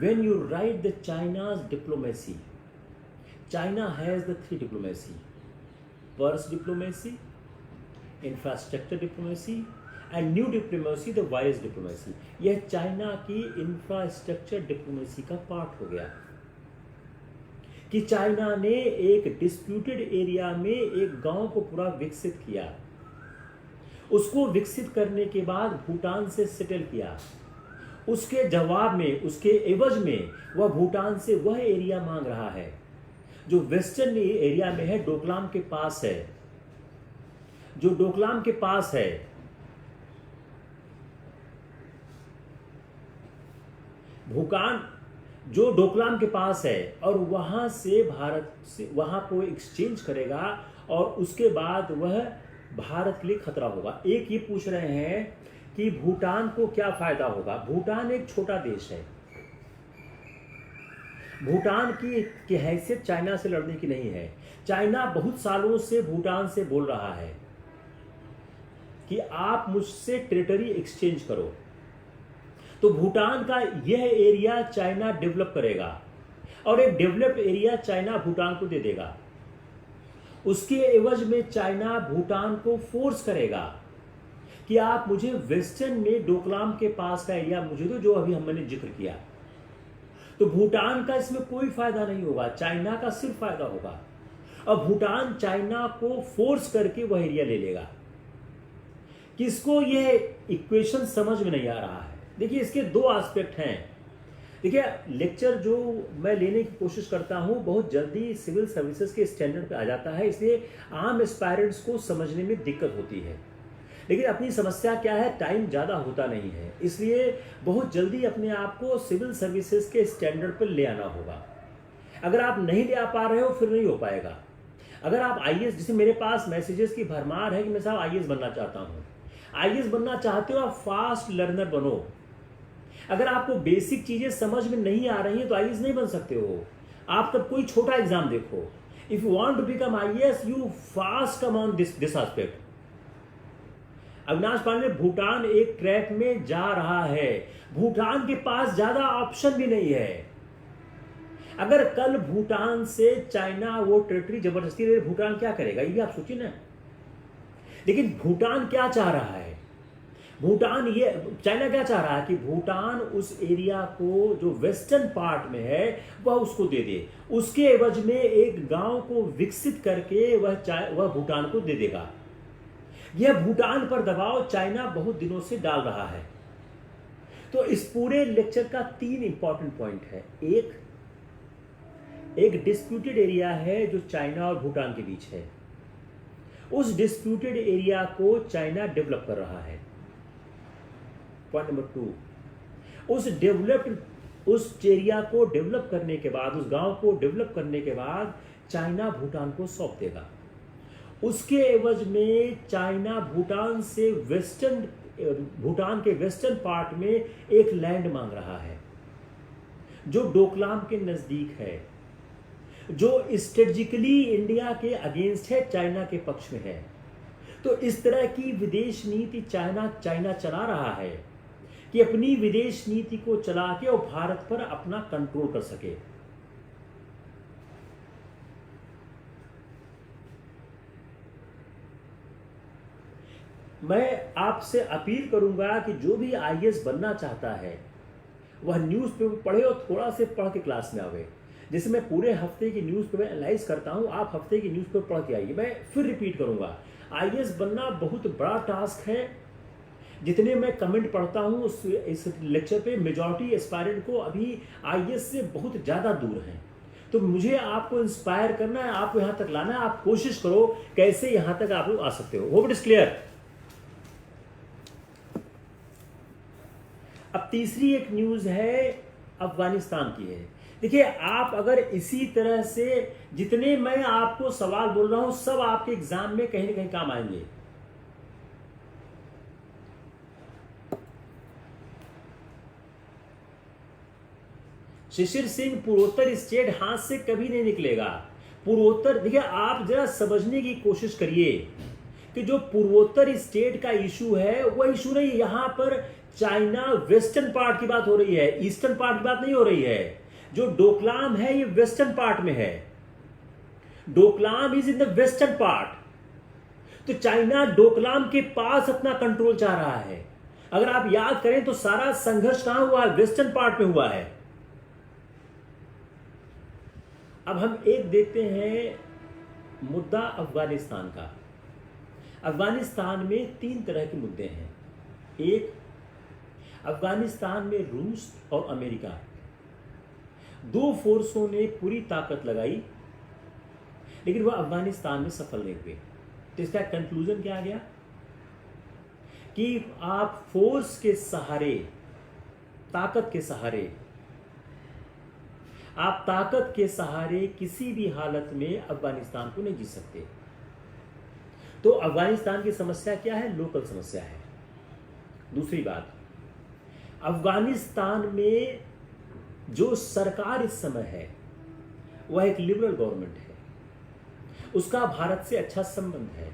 When you write the China's diplomacy, China has the three diplomacy: purse diplomacy, infrastructure diplomacy, and new diplomacy, the virus diplomacy। यह China की infrastructure diplomacy का part हो गया कि China ने एक disputed area में एक गांव को पूरा विकसित किया, उसको विकसित करने के बाद भूटान से सेटल किया, उसके जवाब में, उसके एवज में वह भूटान से वह एरिया मांग रहा है जो वेस्टर्न एरिया में है, डोकलाम के पास है, जो डोकलाम के पास है। भूटान जो डोकलाम के पास है, और वहां से भारत से वहां को एक्सचेंज करेगा, और उसके बाद वह भारत के लिए खतरा होगा। एक ये पूछ रहे हैं कि भूटान को क्या फायदा होगा। भूटान एक छोटा देश है, भूटान की हैसियत चाइना से लड़ने की नहीं है। चाइना बहुत सालों से भूटान से बोल रहा है कि आप मुझसे टेरिटरी एक्सचेंज करो, तो भूटान का यह एरिया चाइना डेवलप करेगा, और एक डेवलप्ड एरिया चाइना भूटान को दे देगा। उसके एवज में चाइना भूटान को फोर्स करेगा कि आप मुझे वेस्टर्न में डोकलाम के पास का एरिया मुझे दो, जो अभी हमने जिक्र किया। तो भूटान का इसमें कोई फायदा नहीं होगा, चाइना का सिर्फ फायदा होगा, और भूटान चाइना को फोर्स करके वह एरिया ले लेगा। किसको यह इक्वेशन समझ में नहीं आ रहा है? देखिए इसके दो एस्पेक्ट हैं। देखिए लेक्चर जो मैं लेने की कोशिश करता हूं बहुत जल्दी सिविल सर्विसेज के स्टैंडर्ड पे आ जाता है, इसलिए आम एस्पायरेंट्स को समझने में दिक्कत होती है। लेकिन अपनी समस्या क्या है, टाइम ज़्यादा होता नहीं है, इसलिए बहुत जल्दी अपने आप को सिविल सर्विसेज के स्टैंडर्ड पर ले आना होगा। अगर आप नहीं ले आ पा रहे हो फिर नहीं हो पाएगा। अगर आप आईएएस, जैसे मेरे पास मैसेजेस की भरमार है कि मैं साहब आईएएस बनना चाहता हूँ, आईएएस बनना चाहते हो आप फास्ट लर्नर बनो। अगर आपको बेसिक चीज़ें समझ में नहीं आ रही हैं तो आईएएस नहीं बन सकते हो। आप तब कोई छोटा एग्जाम देखो। If you want to become IAS you fast come on this aspect. Avinash Pandey Bhutan एक ट्रैक में जा रहा है, भूटान के पास ज्यादा ऑप्शन भी नहीं है। अगर कल भूटान से चाइना वो टेरिटरी जबरदस्ती ले, भूटान क्या करेगा ये भी आप सोचिए ना। लेकिन भूटान क्या चाह रहा है? भूटान ये, चाइना क्या चाह रहा है कि भूटान उस एरिया को जो वेस्टर्न पार्ट में है वह उसको दे दे, उसके एवज में एक गांव को विकसित करके वह भूटान को दे देगा। यह भूटान पर दबाव चाइना बहुत दिनों से डाल रहा है। तो इस पूरे लेक्चर का 3 इंपॉर्टेंट पॉइंट है। एक डिस्प्यूटेड एरिया है जो चाइना और भूटान के बीच है। उस डिस्प्यूटेड एरिया को चाइना डेवलप कर रहा है। पॉइंट नंबर 2, उस एरिया को डेवलप करने के बाद, उस गांव को डेवलप करने के बाद चाइना भूटान को सौंप देगा। उसके एवज में चाइना भूटान के वेस्टर्न पार्ट में एक लैंड मांग रहा है जो डोकलाम के नजदीक है, जो स्ट्रेटेजिकली इंडिया के अगेंस्ट है, चाइना के पक्ष में है। तो इस तरह की विदेश नीति चाइना चला रहा है कि अपनी विदेश नीति को चला के और भारत पर अपना कंट्रोल कर सके। मैं आपसे अपील करूंगा कि जो भी आईएएस बनना चाहता है वह न्यूज़पेपर पढ़े और थोड़ा से पढ़ के क्लास में आवे। जैसे मैं पूरे हफ्ते की न्यूज़पेपर एनालाइज करता हूं, आप हफ्ते की न्यूज़पेपर पढ़ के आइए। मैं फिर रिपीट करूंगा, आईएएस बनना बहुत बड़ा टास्क है। जितने मैं कमेंट पढ़ता हूं इस लेक्चर पे, मेजॉरिटी एस्पायरेंट को अभी आईएएस से बहुत ज़्यादा दूर हैं। तो मुझे आपको इंस्पायर करना है, आपको यहाँ तक लाना है। आप कोशिश करो कैसे यहाँ तक आप लोग आ सकते हो। Hope it is clear. अब तीसरी एक न्यूज़ है अफगानिस्तान की है। देखिए, आप अगर इसी तरह से जितने मैं आपको सवाल बोल रहा हूं सब आपके एग्जाम में कहीं ना कहीं काम आएंगे। शिशिर सिंह, पूर्वोत्तर स्टेट हाथ से कभी नहीं निकलेगा। पूर्वोत्तर, देखिए आप जरा समझने की कोशिश करिए कि जो पूर्वोत्तर स्टेट का इशू है वह इशू नहीं। यहां पर चाइना वेस्टर्न पार्ट की बात हो रही है, ईस्टर्न पार्ट की बात नहीं हो रही है। जो डोकलाम है ये वेस्टर्न पार्ट में है। Doklam is in the western part. तो चाइना डोकलाम के पास अपना कंट्रोल चाह रहा है। अगर आप याद करें तो सारा संघर्ष कहां हुआ है? वेस्टर्न पार्ट में हुआ है। अब हम एक देखते हैं मुद्दा अफगानिस्तान का। अफगानिस्तान में 3 तरह के मुद्दे हैं। एक, अफगानिस्तान में रूस और अमेरिका 2 फोर्सों ने पूरी ताकत लगाई, लेकिन वह अफगानिस्तान में सफल नहीं हुए। तो इसका कंक्लूजन क्या आ गया कि आप फोर्स के सहारे, ताकत के सहारे किसी भी हालत में अफगानिस्तान को नहीं जीत सकते। तो अफगानिस्तान की समस्या क्या है? लोकल समस्या है। दूसरी बात, अफगानिस्तान में जो सरकार इस समय है वह एक लिबरल गवर्नमेंट है। उसका भारत से अच्छा संबंध है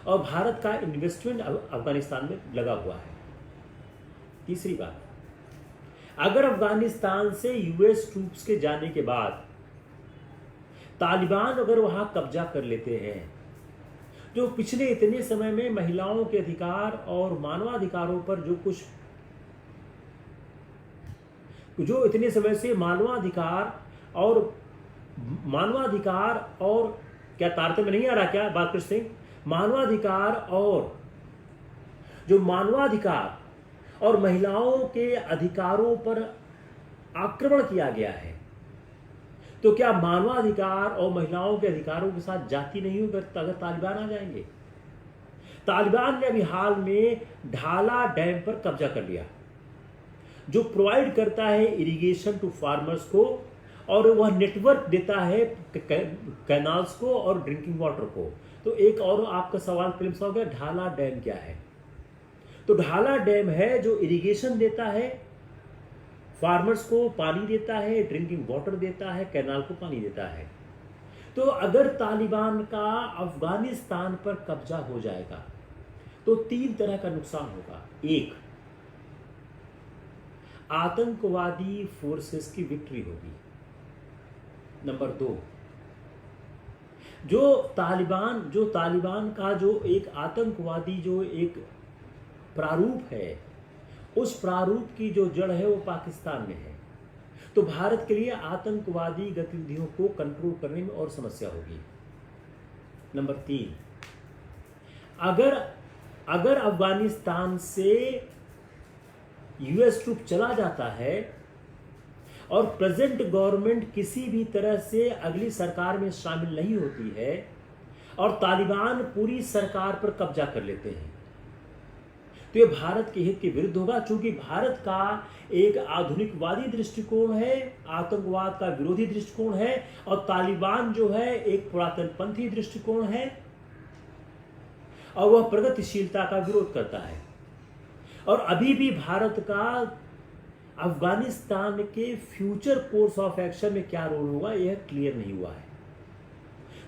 और भारत का इन्वेस्टमेंट अफगानिस्तान में लगा हुआ है। तीसरी बात, अगर अफगानिस्तान से यूएस ट्रूप्स के जाने के बाद तालिबान अगर वहां कब्जा कर लेते हैं, जो पिछले इतने समय में महिलाओं के अधिकार और मानवाधिकारों पर जो इतने समय से मानवाधिकार और क्या तारतम्य नहीं आ रहा क्या बालकृष्ण सिंह? मानवाधिकार और महिलाओं के अधिकारों पर आक्रमण किया गया है, तो क्या मानवाधिकार और महिलाओं के अधिकारों के साथ जाति नहीं होगी अगर तालिबान आ जाएंगे? तालिबान ने अभी हाल में ढाला डैम पर कब्जा कर लिया, जो प्रोवाइड करता है इरिगेशन टू फार्मर्स को, और वह नेटवर्क देता है कैनाल्स को और ड्रिंकिंग वाटर को। तो एक और आपका सवाल क्लिप्स हो गया, ढाला डैम क्या है? तो ढाला डैम है जो इरिगेशन देता है, फार्मर्स को पानी देता है, ड्रिंकिंग वाटर देता है, कैनाल को पानी देता है। तो अगर तालिबान का अफगानिस्तान पर कब्जा हो जाएगा तो 3 तरह का नुकसान होगा। एक, आतंकवादी फोर्सेस की विक्ट्री होगी। नंबर 2, जो तालिबान का जो एक आतंकवादी जो एक प्रारूप है, उस प्रारूप की जो जड़ है वो पाकिस्तान में है। तो भारत के लिए आतंकवादी गतिविधियों को कंट्रोल करने में और समस्या होगी। नंबर 3, अगर अफगानिस्तान से यूएस ट्रूप चला जाता है और प्रेजेंट गवर्नमेंट किसी भी तरह से अगली सरकार में शामिल नहीं होती है और तालिबान पूरी सरकार पर कब्जा कर लेते हैं, तो ये भारत के हित के विरुद्ध होगा। क्योंकि भारत का एक आधुनिकवादी दृष्टिकोण है, आतंकवाद का विरोधी दृष्टिकोण है, और तालिबान जो है एक पुरातनपंथी दृष्टिकोण है और वह प्रगतिशीलता का विरोध करता है। और अभी भी भारत का अफगानिस्तान के फ्यूचर कोर्स ऑफ एक्शन में क्या रोल होगा यह क्लियर नहीं हुआ है।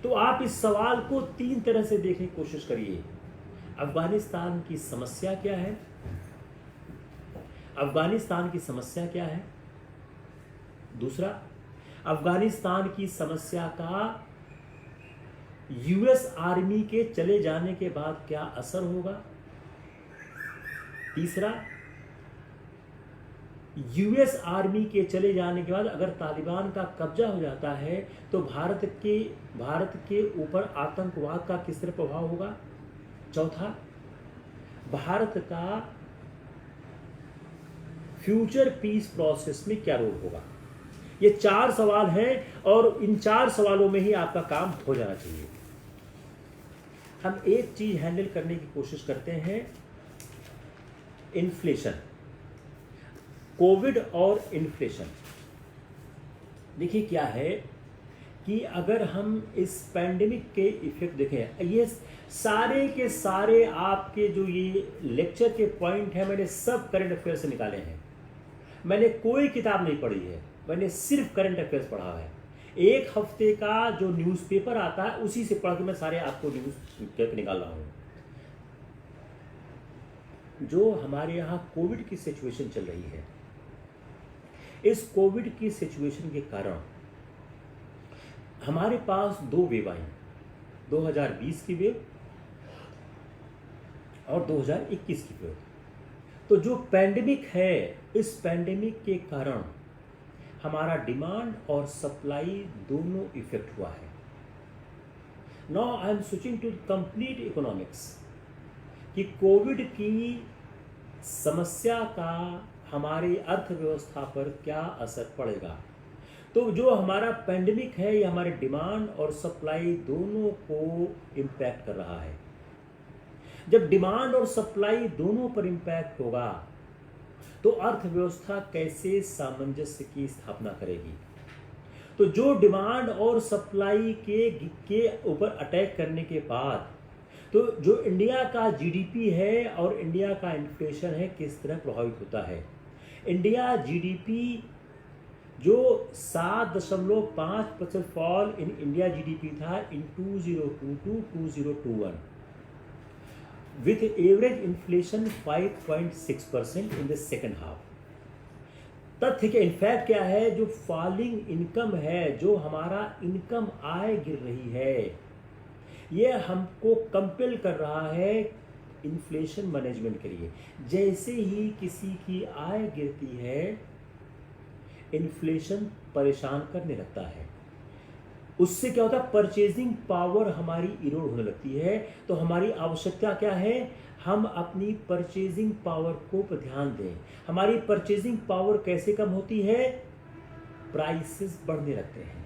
तो आप इस सवाल को तीन तरह से देखने की कोशिश करिए। अफगानिस्तान की समस्या क्या है, अफगानिस्तान की समस्या क्या है। दूसरा, अफगानिस्तान की समस्या का यूएस आर्मी के चले जाने के बाद क्या असर होगा। तीसरा, यूएस आर्मी के चले जाने के बाद अगर तालिबान का कब्जा हो जाता है तो भारत के ऊपर आतंकवाद का किस तरह प्रभाव होगा। चौथा, भारत का फ्यूचर पीस प्रोसेस में क्या रोल होगा। ये चार सवाल हैं और इन चार सवालों में ही आपका काम हो जाना चाहिए। हम एक चीज हैंडल करने की कोशिश करते हैं, इन्फ्लेशन, कोविड और इन्फ्लेशन। देखिए क्या है कि अगर हम इस पैंडेमिक के इफेक्ट देखें, ये सारे के सारे आपके जो ये लेक्चर के पॉइंट हैं मैंने सब करंट अफेयर से निकाले हैं। मैंने कोई किताब नहीं पढ़ी है, मैंने सिर्फ करंट अफेयर्स पढ़ा है। एक हफ्ते का जो न्यूज़पेपर आता है उसी से पढ़ के मैं सारे आपको न्यूज़ निकाल रहा हूँ। जो हमारे यहाँ कोविड की सिचुएशन चल रही है, इस कोविड की सिचुएशन के कारण हमारे पास दो वेव आई, 2020 की वेव और 2021 की वेव। तो जो पैंडेमिक है, इस पैंडेमिक के कारण हमारा डिमांड और सप्लाई दोनों इफेक्ट हुआ है। Now I am switching to complete economics कि कोविड की समस्या का हमारी अर्थव्यवस्था पर क्या असर पड़ेगा। तो जो हमारा पैंडेमिक है ये हमारे डिमांड और सप्लाई दोनों को इम्पैक्ट कर रहा है। जब डिमांड और सप्लाई दोनों पर इम्पैक्ट होगा तो अर्थव्यवस्था कैसे सामंजस्य की स्थापना करेगी। तो जो डिमांड और सप्लाई के ऊपर अटैक करने के बाद तो जो इंडिया का जीडीपी है और इंडिया का इन्फ्लेशन है किस तरह प्रभावित होता है। इंडिया जीडीपी जो 7.5% फॉल इन इंडिया जीडीपी था इन 2022-2021 with average inflation 5.6% in the second half। तथ्य के इनफैक्ट क्या है, जो फॉलिंग इनकम है, जो हमारा इनकम आय गिर रही है, ये हमको कंपेल कर रहा है इन्फ्लेशन मैनेजमेंट के लिए। जैसे ही किसी की आय गिरती है इन्फ्लेशन परेशान करने लगता है। उससे क्या होता है, परचेजिंग पावर हमारी इरोड होने लगती है। तो हमारी आवश्यकता क्या है, हम अपनी परचेजिंग पावर को पर ध्यान दें। हमारी परचेजिंग पावर कैसे कम होती है, प्राइसेस बढ़ने लगते हैं।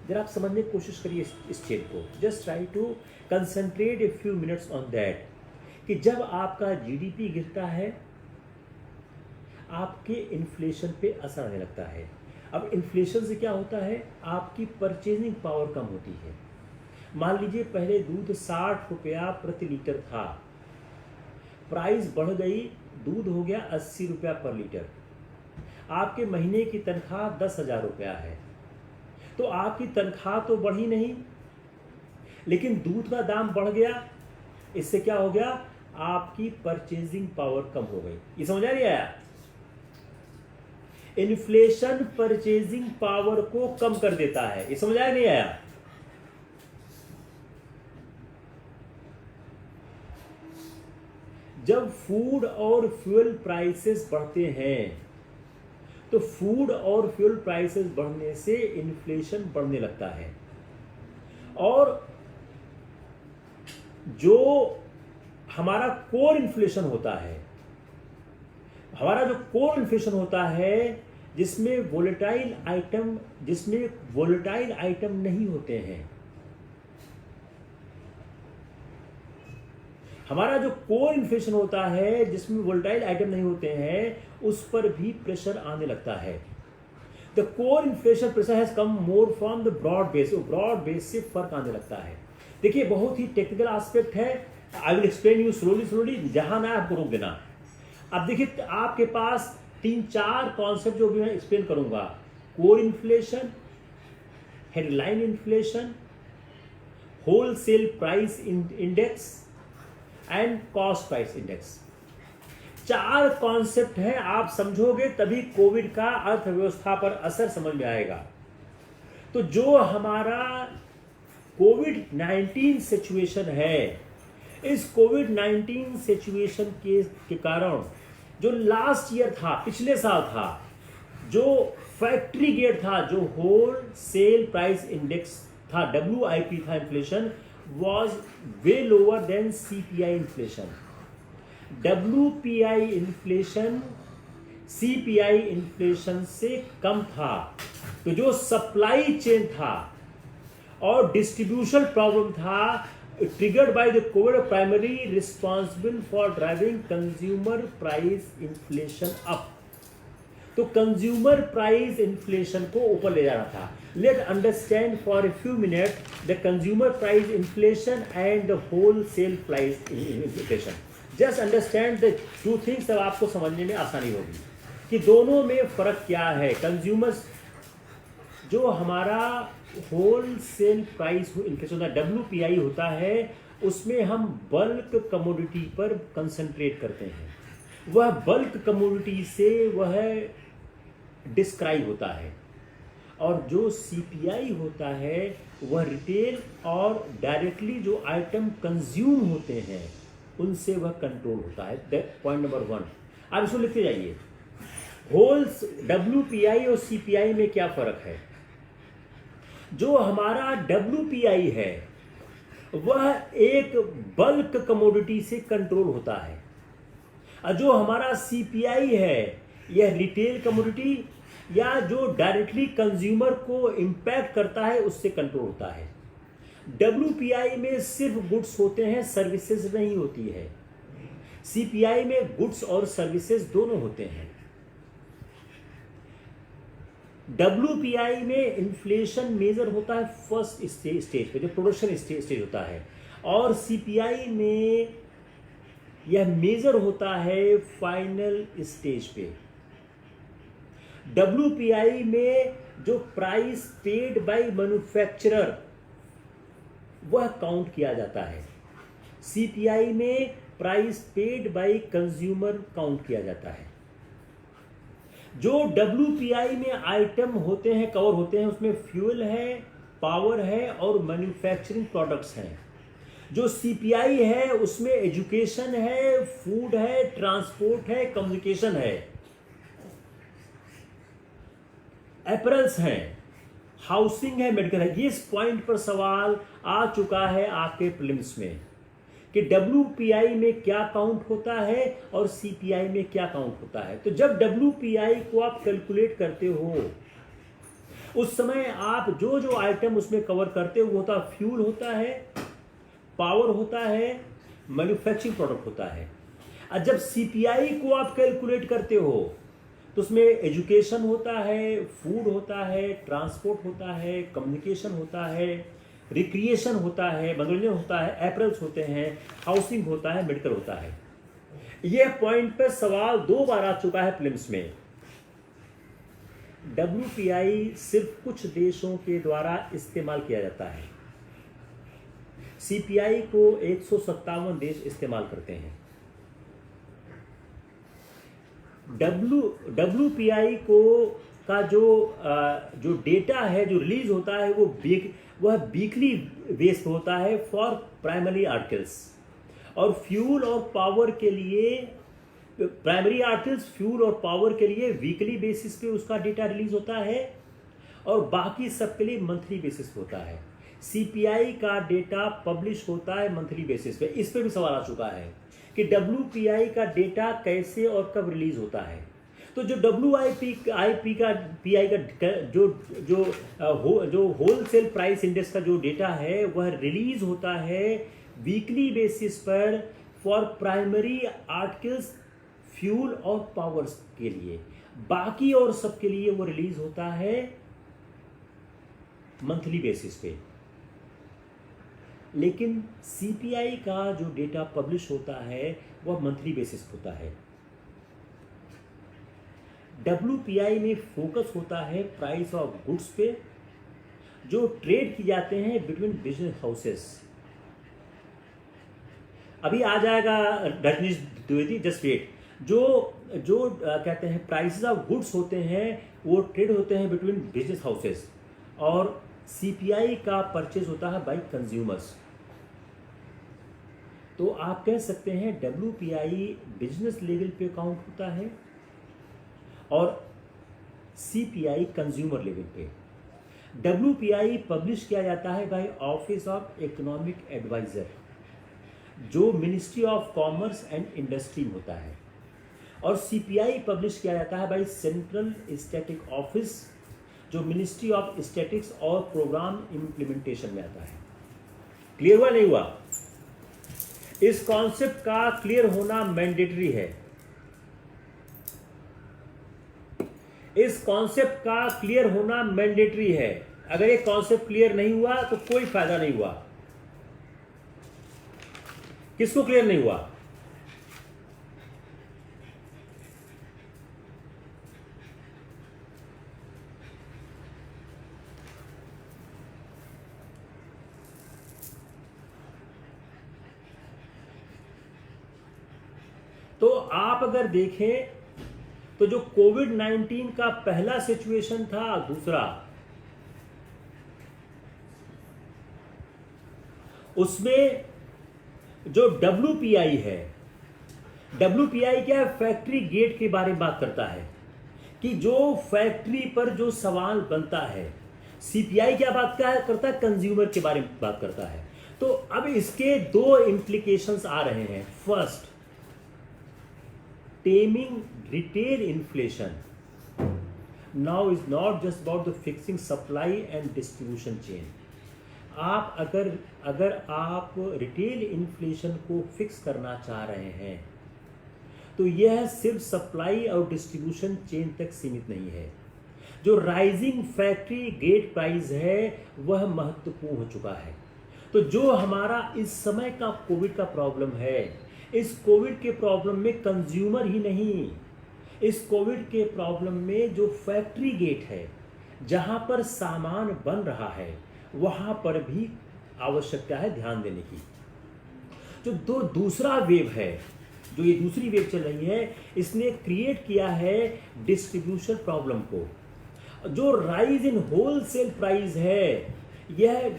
जरा आप समझने की कोशिश करिए इस चीज को। Just try to concentrate a few minutes on that कि जब आपका जीडीपी गिरता है आपके इन्फ्लेशन पे असर आने लगता है। अब इन्फ्लेशन से क्या होता है, आपकी परचेजिंग पावर कम होती है। मान लीजिए पहले दूध 60 रुपया प्रति लीटर था, प्राइस बढ़ गई, दूध हो गया 80 रुपया पर लीटर। आपके महीने की तनख्वाह 10,000 रुपया है, तो आपकी तनख्वाह तो बढ़ी नहीं लेकिन दूध का दाम बढ़ गया। इससे क्या हो गया, आपकी परचेजिंग पावर कम हो गई। ये समझ आ रही है। इन्फ्लेशन परचेजिंग पावर को कम कर देता है। ये समझ आया नहीं आया। जब फूड और फ्यूल प्राइसेस बढ़ते हैं तो फूड और फ्यूल प्राइसेस बढ़ने से इन्फ्लेशन बढ़ने लगता है। और जो हमारा कोर इन्फ्लेशन होता है, हमारा जो कोर इन्फ्लेशन होता है जिसमें वोलेटाइल आइटम नहीं होते हैं, हमारा जो कोर इन्फ्लेशन होता है जिसमें वोलेटाइल आइटम नहीं होते हैं, उस पर भी प्रेशर आने लगता है। The core inflation pressure has come more from the broad base, broad base से फर्क आने लगता है। देखिए बहुत ही टेक्निकल एस्पेक्ट है, I will explain you slowly, जहां ना आपको रोक देना। अब देखिए आपके पास 3-4 कॉन्सेप्ट जो भी मैं एक्सप्लेन करूंगा, core inflation, headline inflation, wholesale price index and cost price index. 4 concept हैं, आप समझोगे तभी कोविड का अर्थव्यवस्था पर असर समझ में आएगा। तो जो हमारा कोविड-19 सिचुएशन है, इस कोविड-19 सिचुएशन के कारण जो लास्ट ईयर था, पिछले साल था, जो फैक्ट्री गेट था, जो होल सेल प्राइस इंडेक्स था, WIP था, inflation was way lower than CPI inflation. WPI inflation CPI inflation से कम था। तो जो सप्लाई चेन था और डिस्ट्रीब्यूशन प्रॉब्लम था, triggered by the Covid, primary responsible for driving consumer price inflation up. तो कंज्यूमर प्राइस इन्फ्लेशन को ऊपर ले जाना था। Let understand for a few minute the consumer price inflation and the wholesale price inflation. Just understand the two things, तब आपको समझने में आसानी होगी कि दोनों में फर्क क्या है। कंज्यूमर्स जो हमारा होल सेल प्राइस इन्फ्लेशन होता है, WPI होता है, उसमें हम बल्क कमोडिटी पर कंसंट्रेट करते हैं। वह बल्क कमोडिटी से वह डिस्क्राइब होता है। और जो CPI होता है वह रिटेल और डायरेक्टली जो आइटम कंज्यूम होते हैं उनसे वह कंट्रोल होता है। पॉइंट नंबर 1, आप इसको लिखते जाइए। WPI और CPI में क्या फर्क है? जो हमारा WPI है वह एक बल्क कमोडिटी से कंट्रोल होता है, और जो हमारा CPI है यह रिटेल कमोडिटी या जो डायरेक्टली कंज्यूमर को इंपैक्ट करता है उससे कंट्रोल होता है। WPI में सिर्फ गुड्स होते हैं, सर्विसेज नहीं होती है। CPI में गुड्स और सर्विसेज दोनों होते हैं। WPI में इन्फ्लेशन मेजर होता है फर्स्ट स्टेज पे, जो प्रोडक्शन स्टेज होता है, और CPI में यह मेजर होता है फाइनल स्टेज पे। WPI में जो प्राइस पेड बाय मैन्युफैक्चरर वह काउंट किया जाता है। CPI में price paid by consumer count किया जाता है। जो WPI में आइटम होते हैं, कवर होते हैं, उसमें फ्यूल है, पावर है और मैन्युफैक्चरिंग प्रोडक्ट्स हैं। जो CPI है उसमें एजुकेशन है, फूड है, ट्रांसपोर्ट है, कम्युनिकेशन है, अपैरल्स हैं, हाउसिंग है, मेडिकल है। ये इस पॉइंट पर सवाल आ चुका है आपके प्रीलिम्स में कि WPI में क्या काउंट होता है और CPI में क्या काउंट होता है। तो जब WPI को आप कैलकुलेट करते हो उस समय आप जो जो आइटम उसमें कवर करते हो वो होता फ्यूल होता है, पावर होता है, मैन्युफैक्चरिंग प्रोडक्ट होता है। और जब CPI को आप कैलकुलेट करते हो तो उसमें एजुकेशन होता है, फूड होता है, ट्रांसपोर्ट होता है, कम्युनिकेशन होता है, रिक्रिएशन होता है, मनोरंजन होता है, अपैरल्स होते हैं, हाउसिंग होता है, मेडिकल होता है। यह पॉइंट पे सवाल 2 बार आ चुका है प्रीलिम्स में। WPI सिर्फ कुछ देशों के द्वारा इस्तेमाल किया जाता है। CPI को 157 देश इस्तेमाल करते हैं। WPI को का जो डेटा है जो रिलीज होता है वह वीकली बेस पे होता है फॉर प्राइमरी आर्टिकल्स, और फ्यूल और पावर के लिए प्राइमरी आर्टिकल्स, फ्यूल और पावर के लिए वीकली बेसिस पे उसका डेटा रिलीज होता है और बाकी सब के लिए मंथली बेसिस पे होता है। CPI का डेटा पब्लिश होता है मंथली बेसिस पे। इस पे भी सवाल आ चुका है कि WPI का डेटा कैसे और कब रिलीज होता है। तो जो WIP का PI का जो होलसेल प्राइस इंडेक्स का जो डेटा है वह रिलीज होता है वीकली बेसिस पर फॉर प्राइमरी आर्टिकल्स, फ्यूल और पावर्स के लिए। बाकी और सब के लिए वो रिलीज होता है मंथली बेसिस पे। लेकिन CPI का जो डेटा पब्लिश होता है वह मंथली बेसिस होता है। WPI में फोकस होता है प्राइस ऑफ गुड्स पे जो ट्रेड की जाते हैं बिटवीन बिजनेस हाउसेस। अभी आ जाएगा रजनीश द्विवेदी, जस्ट वेट। जो कहते हैं प्राइसेस ऑफ गुड्स होते हैं वो ट्रेड होते हैं बिटवीन बिजनेस हाउसेस, और CPI का परचेज होता है बाय कंज्यूमर्स। तो आप कह सकते हैं WPI बिजनेस लेवल पे काउंट होता है और CPI कंज्यूमर लेवल पे। WPI पब्लिश किया जाता है by office of economic adviser जो ministry of commerce and industry में होता है, और CPI पब्लिश किया जाता है बाय सेंट्रल स्टैटिक ऑफिस जो मिनिस्ट्री ऑफ स्टैटिक्स और प्रोग्राम इम्प्लीमेंटेशन में आता है। क्लियर हुआ नहीं हुआ? इस कॉन्सेप्ट का क्लियर होना मैंडेटरी है। इस कॉन्सेप्ट का क्लियर होना मैंडेटरी है। अगर ये कॉन्सेप्ट क्लियर नहीं हुआ तो कोई फायदा नहीं हुआ। किसको क्लियर नहीं हुआ? तो आप अगर देखें तो जो कोविड-19 का पहला सिचुएशन था, दूसरा, उसमें जो WPI है, WPI क्या है? फैक्ट्री गेट के बारे में बात करता है कि जो फैक्ट्री पर जो सामान बनता है। CPI क्या बात करता है? कंज्यूमर के बारे में बात करता है। तो अब इसके दो इंप्लीकेशंस आ रहे हैं। First, taming retail inflation now is not just about the fixing supply and distribution chain. आप अगर आप रिटेल इन्फ्लेशन को फिक्स करना चाह रहे हैं तो यह सिर्फ सप्लाई और डिस्ट्रीब्यूशन चेन तक सीमित नहीं है। जो राइजिंग फैक्ट्री गेट प्राइस है वह महत्वपूर्ण हो चुका है। तो जो हमारा इस समय का कोविड का प्रॉब्लम है, इस कोविड के प्रॉब्लम में कंज्यूमर ही नहीं, इस कोविड के प्रॉब्लम में जो फैक्ट्री गेट है जहां पर सामान बन रहा है वहां पर भी आवश्यकता है ध्यान देने की। जो दूसरा वेव है, जो ये दूसरी वेव चल रही है, इसने क्रिएट किया है डिस्ट्रीब्यूशन प्रॉब्लम को। जो राइज इन होलसेल प्राइस है, यह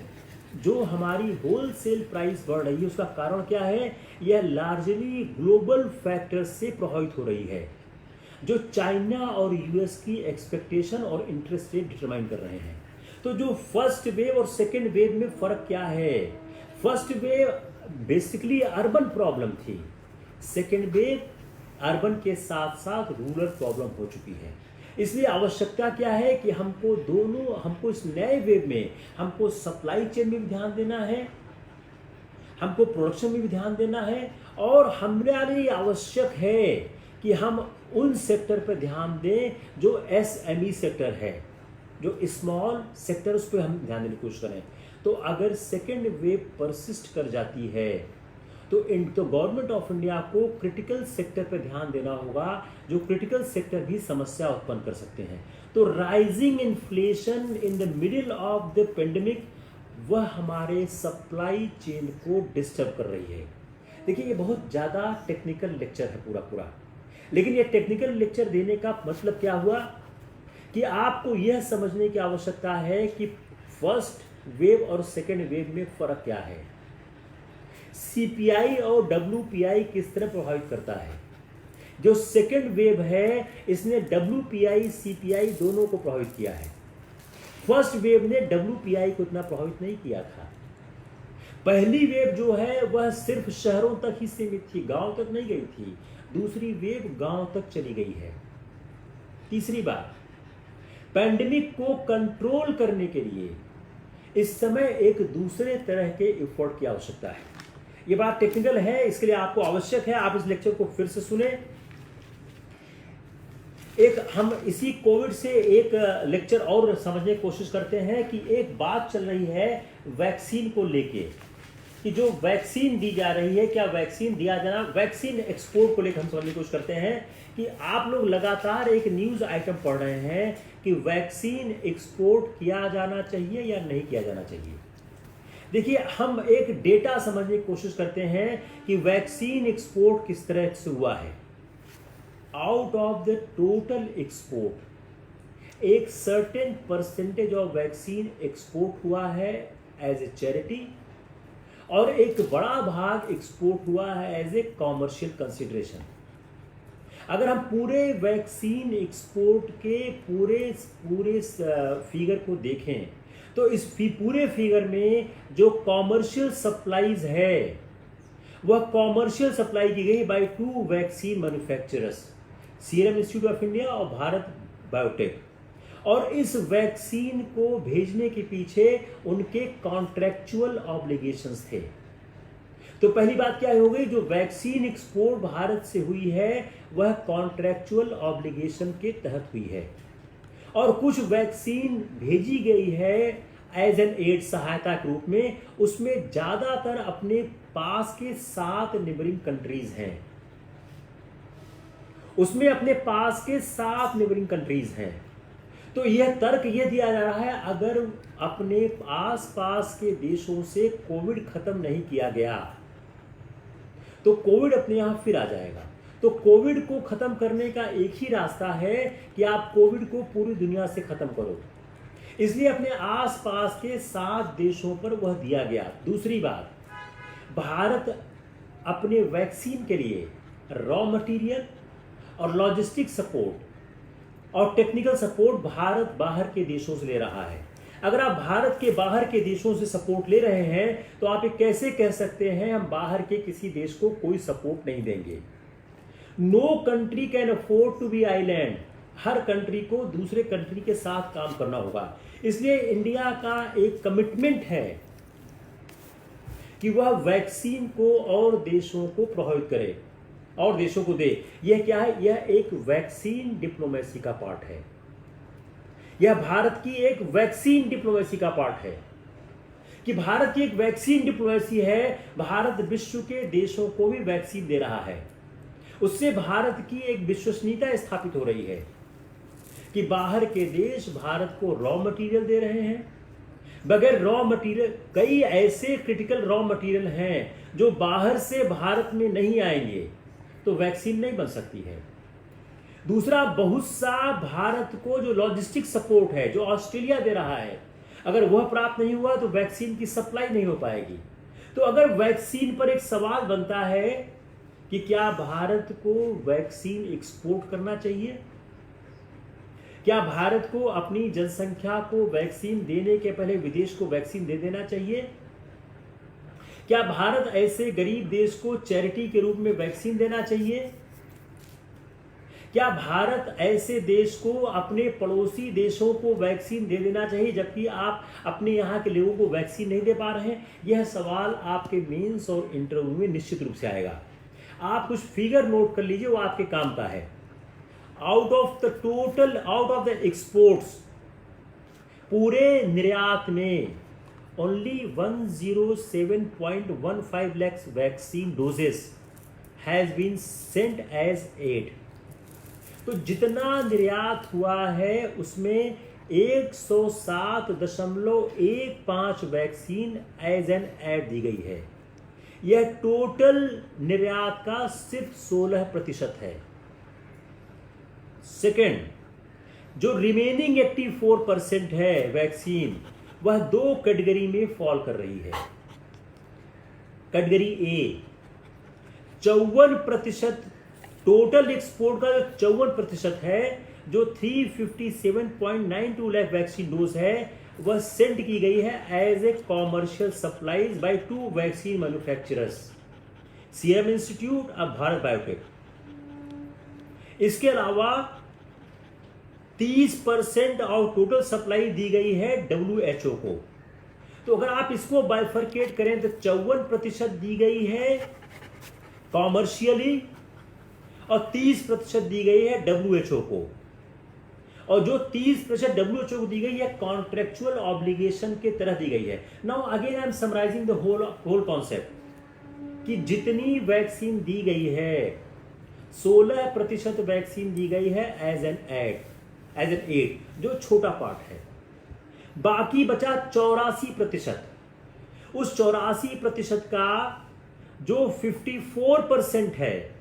जो हमारी होलसेल प्राइस बढ़ रही है उसका कारण क्या है? यह लार्जली ग्लोबल फैक्टर्स से प्रभावित हो रही है जो चाइना और US की एक्सपेक्टेशन और इंटरेस्ट रेट डिटरमाइन कर रहे हैं। तो जो फर्स्ट वेव और सेकेंड वेव में फर्क क्या है? First wave basically urban problem थी, सेकेंड वेव अर्बन के साथ साथ रूरल प्रॉब्लम हो चुकी है। इसलिए आवश्यकता क्या है कि हमको इस नए वेव में हमको सप्लाई चेन में भी ध्यान देना है, हमको प्रोडक्शन में भी ध्यान देना है, और हमारे लिए आवश्यक है कि हम उन सेक्टर पर ध्यान दें जो SME सेक्टर है, जो स्मॉल सेक्टर, उस पर हम ध्यान देने की कोशिश करें। तो अगर सेकेंड वेव परसिस्ट कर जाती है तो गवर्नमेंट ऑफ इंडिया को क्रिटिकल सेक्टर पर ध्यान देना होगा, जो क्रिटिकल सेक्टर भी समस्या उत्पन्न कर सकते हैं। तो rising inflation in the middle of the pandemic वह हमारे सप्लाई चेन को डिस्टर्ब कर रही है। देखिए, ये बहुत ज़्यादा टेक्निकल लेक्चर है पूरा, लेकिन ये टेक्निकल लेक्चर देने का मतलब क्या हुआ कि आपको यह समझने की आवश्यकता है कि फर्स्ट वेव और सेकेंड वेव में फ़र्क क्या है, CPI और WPI किस तरह प्रभावित करता है। जो सेकेंड वेव है इसने WPI CPI दोनों को प्रभावित किया है। फर्स्ट वेव ने WPI को इतना प्रभावित नहीं किया था। पहली वेव जो है वह सिर्फ शहरों तक ही सीमित थी, गांव तक नहीं गई थी। दूसरी वेव गांव तक चली गई है। तीसरी बात, पैंडेमिक को कंट्रोल करने के लिए इस समय एक दूसरे तरह के एफर्ट की आवश्यकता है। ये बात टेक्निकल है, इसके लिए आपको आवश्यक है आप इस लेक्चर को फिर से सुने। एक हम इसी कोविड से एक लेक्चर और समझने की कोशिश करते हैं कि एक बात चल रही है वैक्सीन को लेके, कि जो वैक्सीन दी जा रही है, क्या वैक्सीन दिया जाना, वैक्सीन एक्सपोर्ट को लेकर हम समझने की कोशिश करते हैं कि आप लोग लगातार एक न्यूज़ आइटम पढ़ रहे हैं कि वैक्सीन एक्सपोर्ट किया जाना चाहिए या नहीं किया जाना चाहिए। देखिए, हम एक डेटा समझने की कोशिश करते हैं कि वैक्सीन एक्सपोर्ट किस तरह से हुआ है। Out of the total export एक certain percentage of vaccine export हुआ है एज ए चैरिटी, और एक बड़ा भाग एक्सपोर्ट हुआ है एज ए कॉमर्शियल कंसिडरेशन। अगर हम पूरे वैक्सीन एक्सपोर्ट के पूरे फिगर को देखें तो इस पूरे फिगर में जो कॉमर्शियल सप्लाईज है वह कॉमर्शियल सप्लाई की गई by 2 vaccine manufacturers, serum institute of India और भारत बायोटेक। और इस वैक्सीन को भेजने के पीछे उनके कॉन्ट्रैक्चुअल ऑब्लिगेशंस थे। तो पहली बात क्या हो गई, जो वैक्सीन एक्सपोर्ट भारत से हुई है वह कॉन्ट्रैक्चुअल ऑब्लिगेशन के तहत हुई है, और कुछ वैक्सीन भेजी गई है एज एन एड, सहायता के रूप में। उसमें ज्यादातर अपने पास के 7 नेबरिंग कंट्रीज हैं, उसमें अपने पास के 7 नेबरिंग कंट्रीज हैं। तो यह तर्क यह दिया जा रहा है, अगर अपने आसपास के देशों से कोविड खत्म नहीं किया गया तो कोविड अपने यहां फिर आ जाएगा। तो कोविड को खत्म करने का एक ही रास्ता है कि आप कोविड को पूरी दुनिया से खत्म करो, इसलिए अपने आसपास के 7 देशों पर वह दिया गया। दूसरी बात, भारत अपने वैक्सीन के लिए रॉ मटेरियल और लॉजिस्टिक सपोर्ट और टेक्निकल सपोर्ट भारत बाहर के देशों से ले रहा है। अगर आप भारत के बाहर के देशों से सपोर्ट ले रहे हैं तो आप ये कैसे कह सकते हैं हम बाहर के किसी देश को कोई सपोर्ट नहीं देंगे। No country can afford to be island, हर कंट्री को दूसरे कंट्री के साथ काम करना होगा। इसलिए इंडिया का एक कमिटमेंट है कि वह वैक्सीन को और देशों को प्रभावित करे और देशों को दे। यह क्या है, यह एक वैक्सीन डिप्लोमेसी का पार्ट है, यह भारत की एक वैक्सीन डिप्लोमेसी का पार्ट है कि भारत की एक वैक्सीन डिप्लोमेसी है। भारत विश्व के देशों को भी वैक्सीन दे रहा है, उससे भारत की एक विश्वसनीयता स्थापित हो रही है कि बाहर के देश भारत को रॉ मटेरियल दे रहे हैं। बगैर रॉ मटेरियल, कई ऐसे क्रिटिकल रॉ मटेरियल हैं जो बाहर से भारत में नहीं आएंगे तो वैक्सीन नहीं बन सकती है। दूसरा, बहुत सा भारत को जो लॉजिस्टिक सपोर्ट है जो ऑस्ट्रेलिया दे रहा है, अगर वह प्राप्त नहीं हुआ तो वैक्सीन की सप्लाई नहीं हो पाएगी। तो अगर वैक्सीन पर एक सवाल बनता है कि क्या भारत को वैक्सीन एक्सपोर्ट करना चाहिए, क्या भारत को अपनी जनसंख्या को वैक्सीन देने के पहले विदेश को वैक्सीन दे देना चाहिए, क्या भारत ऐसे गरीब देश को चैरिटी के रूप में वैक्सीन देना चाहिए, क्या भारत ऐसे देश को अपने पड़ोसी देशों को वैक्सीन दे देना चाहिए जबकि आप अपने यहाँ के लोगों को वैक्सीन नहीं दे पा रहे हैं। यह सवाल आपके मेंस और इंटरव्यू में निश्चित रूप से आएगा। आप कुछ फिगर नोट कर लीजिए, वो आपके काम का है। आउट ऑफ द एक्सपोर्ट्स, पूरे निर्यात में only 107.15 lakhs vaccine doses has been sent as aid. तो जितना निर्यात हुआ है उसमें 107.15 वैक्सीन एज एन एड दी गई है। यह टोटल निर्यात का सिर्फ 16% है। सेकेंड, जो रिमेनिंग 84% है वैक्सीन, वह 2 कैटेगरी में फॉल कर रही है। कैटेगरी ए 54%, टोटल एक्सपोर्ट का 54% है, जो 357.92 लाख वैक्सीन डोज है, वह सेंड की गई है as a commercial supplies by 2 vaccine manufacturers, serum institute और भारत बायोटेक। इसके अलावा 30% ऑफ टोटल सप्लाई दी गई है WHO को। तो अगर आप इसको बाइफरकेट करें तो 54% दी गई है कॉमर्शियली और 30% दी गई है WHO को, और जो 30% WHO को दी गई है कॉन्ट्रेक्चुअल ऑब्लिगेशन के तरह दी गई है। Now again I am summarising the whole concept कि जितनी वैक्सीन दी गई है 16% वैक्सीन दी गई है एज एन एड, जो छोटा पार्ट है। बाकी बचा 84%। उस 84% का जो 54% है